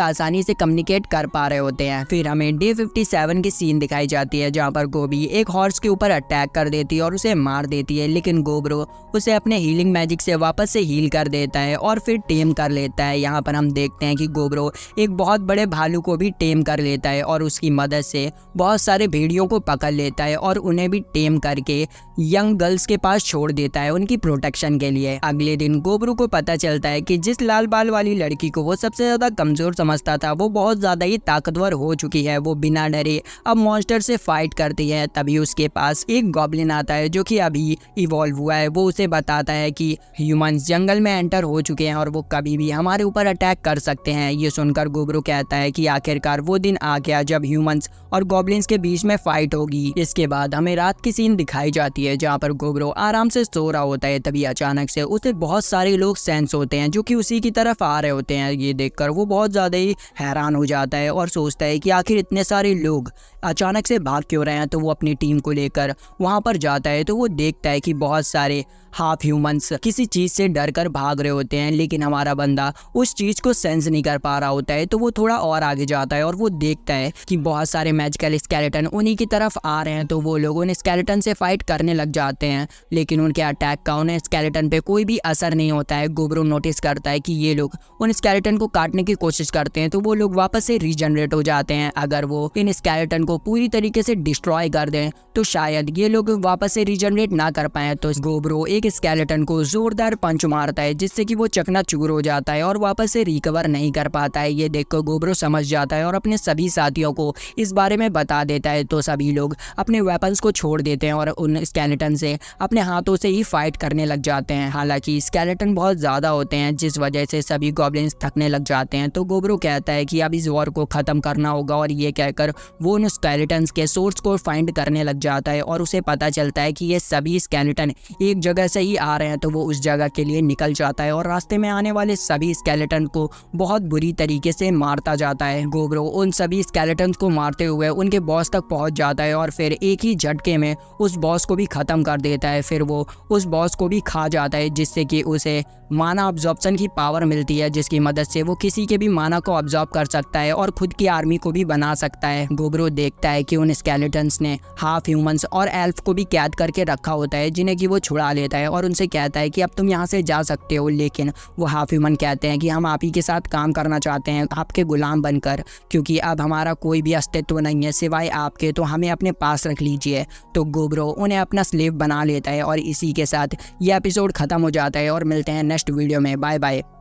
Speaker 1: आसानी से कम्युनिकेट कर पा रहे होते हैं। फिर हमें डे 57 की सीन दिखाई जाती है जहाँ पर गोबी एक हॉर्स के ऊपर अटैक कर देती है और उसे मार देती है, लेकिन गोब्रो उसे अपने हीलिंग मैजिक से वापस से हील कर देता है और फिर टेम कर लेता है। यहाँ पर हम देखते हैं कि गोब्रो एक बहुत बड़े भालू को भी टेम कर लेता है और उसकी मदद से बहुत सारे भेड़ियों को पकड़ लेता है और उन्हें भी टेम करके यंग गर्ल्स के पास छोड़ देता है उनकी प्रोटेक्शन के लिए। अगले दिन गोब्रो को पता चलता है कि जिस लाल बाल वाली लड़की को वो सबसे ज्यादा कमजोर समझता था वो बहुत ज्यादा ही ताकतवर हो चुकी है। वो बिना डरे अब मॉन्स्टर से फाइट करती है। तभी उसके पास एक गॉब्लिन आता है जो कि अभी इवॉल्व हुआ है। वो उसे बताता है कि ह्यूमंस जंगल में एंटर हो चुके हैं और वो कभी भी हमारे ऊपर अटैक कर सकते हैं। ये सुनकर गोब्रो कहता है कि आखिरकार वो दिन आ गया जब ह्यूमंस और गॉब्लिन्स के बीच में फाइट होगी। इसके बाद हमें रात की सीन दिखाई जाती है जहाँ पर गोब्रो आराम से सो रहा होता है। तभी अचानक से उसे बहुत सारे लोग सेंस होते हैं जो कि उसी की तरफ आ रहे होते हैं। ये देखकर वो बहुत ज्यादा ही हैरान हो जाता है और सोचता है कि आखिर इतने सारे लोग अचानक से भाग क्यों रहे हैं। तो वो अपनी टीम को लेकर वहां पर जाता है तो वो देखता है कि बहुत सारे हाफ ह्यूमंस किसी चीज से डर कर भाग रहे होते हैं, लेकिन हमारा बंदा उस चीज को सेंस नहीं कर पा रहा होता है। तो वो थोड़ा और आगे जाता है और वो देखता है कि बहुत सारे मैजिकल स्केलेटन उन्हीं की तरफ आ रहे हैं। तो वो लोग उन स्केलेटन से फाइट करने लग जाते हैं, लेकिन उनके अटैक का उन्हें स्केलेटन पे कोई भी असर नहीं होता है। गोब्रो नोटिस करता है कि ये लोग उन स्केलेटन को काटने की कोशिश करते हैं तो वो लोग वापस से रीजनरेट हो जाते हैं। अगर वो इन स्केलेटन को पूरी तरीके से डिस्ट्रॉय कर दें तो शायद ये लोग वापस से रीजनरेट ना कर पाए। तो गोब्रो एक स्केलेटन को जोरदार पंच मारता है जिससे कि वो चकनाचूर हो जाता है और वापस से रिकवर नहीं कर पाता है। ये देखकर गोब्रो समझ जाता है और अपने सभी साथियों को इस बारे में बता देता है। तो सभी लोग अपने वेपन्स को छोड़ देते हैं और उन स्केलेटन से अपने हाथों से ही फाइट करने लग जाते हैं। हालांकि स्केलेटन बहुत ज्यादा होते हैं जिस वजह से सभी गॉब्लिन्स थकने लग जाते हैं। तो गोब्रो कहता है कि अब इस वॉर को खत्म करना होगा और ये कहकर वो उन स्केलेटन्स के सोर्स को फाइंड करने लग जाता है और उसे पता चलता है कि ये सभी स्केलेटन एक जगह से ही आ रहे हैं। तो वो उस जगह के लिए निकल जाता है और रास्ते में आने वाले सभी स्केलेटन को बहुत बुरी तरीके से मारता जाता है। गोब्रो उन सभी स्केलेटन को मारते हुए उनके बॉस तक पहुंच जाता है और फिर एक ही झटके में उस बॉस को भी खत्म कर देता है। फिर वो उस बॉस को भी खा जाता है जिससे कि उसे माना अब्जॉर्प्शन की पावर मिलती है जिसकी मदद से वो किसी के भी माना को अब्जॉर्ब कर सकता है और खुद की आर्मी को भी बना सकता है। गोब्रो देखता है कि उन स्केलेटन्स ने हाफ ह्यूमंस और एल्फ को भी कैद करके रखा होता है जिन्हें कि वो छुड़ा लेता है और उनसे कहता है कि अब तुम यहाँ से जा सकते हो, लेकिन वो हाफ ह्यूमन कहते हैं कि हम आप ही के साथ काम करना चाहते हैं आपके गुलाम बनकर, क्योंकि अब हमारा कोई भी अस्तित्व नहीं है सिवाय आपके, तो हमें अपने पास रख लीजिए। तो गोब्रो उन्हें अपना स्लेव बना लेता है और इसी के साथ ये एपिसोड खत्म हो जाता है और मिलते हैं नेक्स्ट वीडियो में। Bye bye.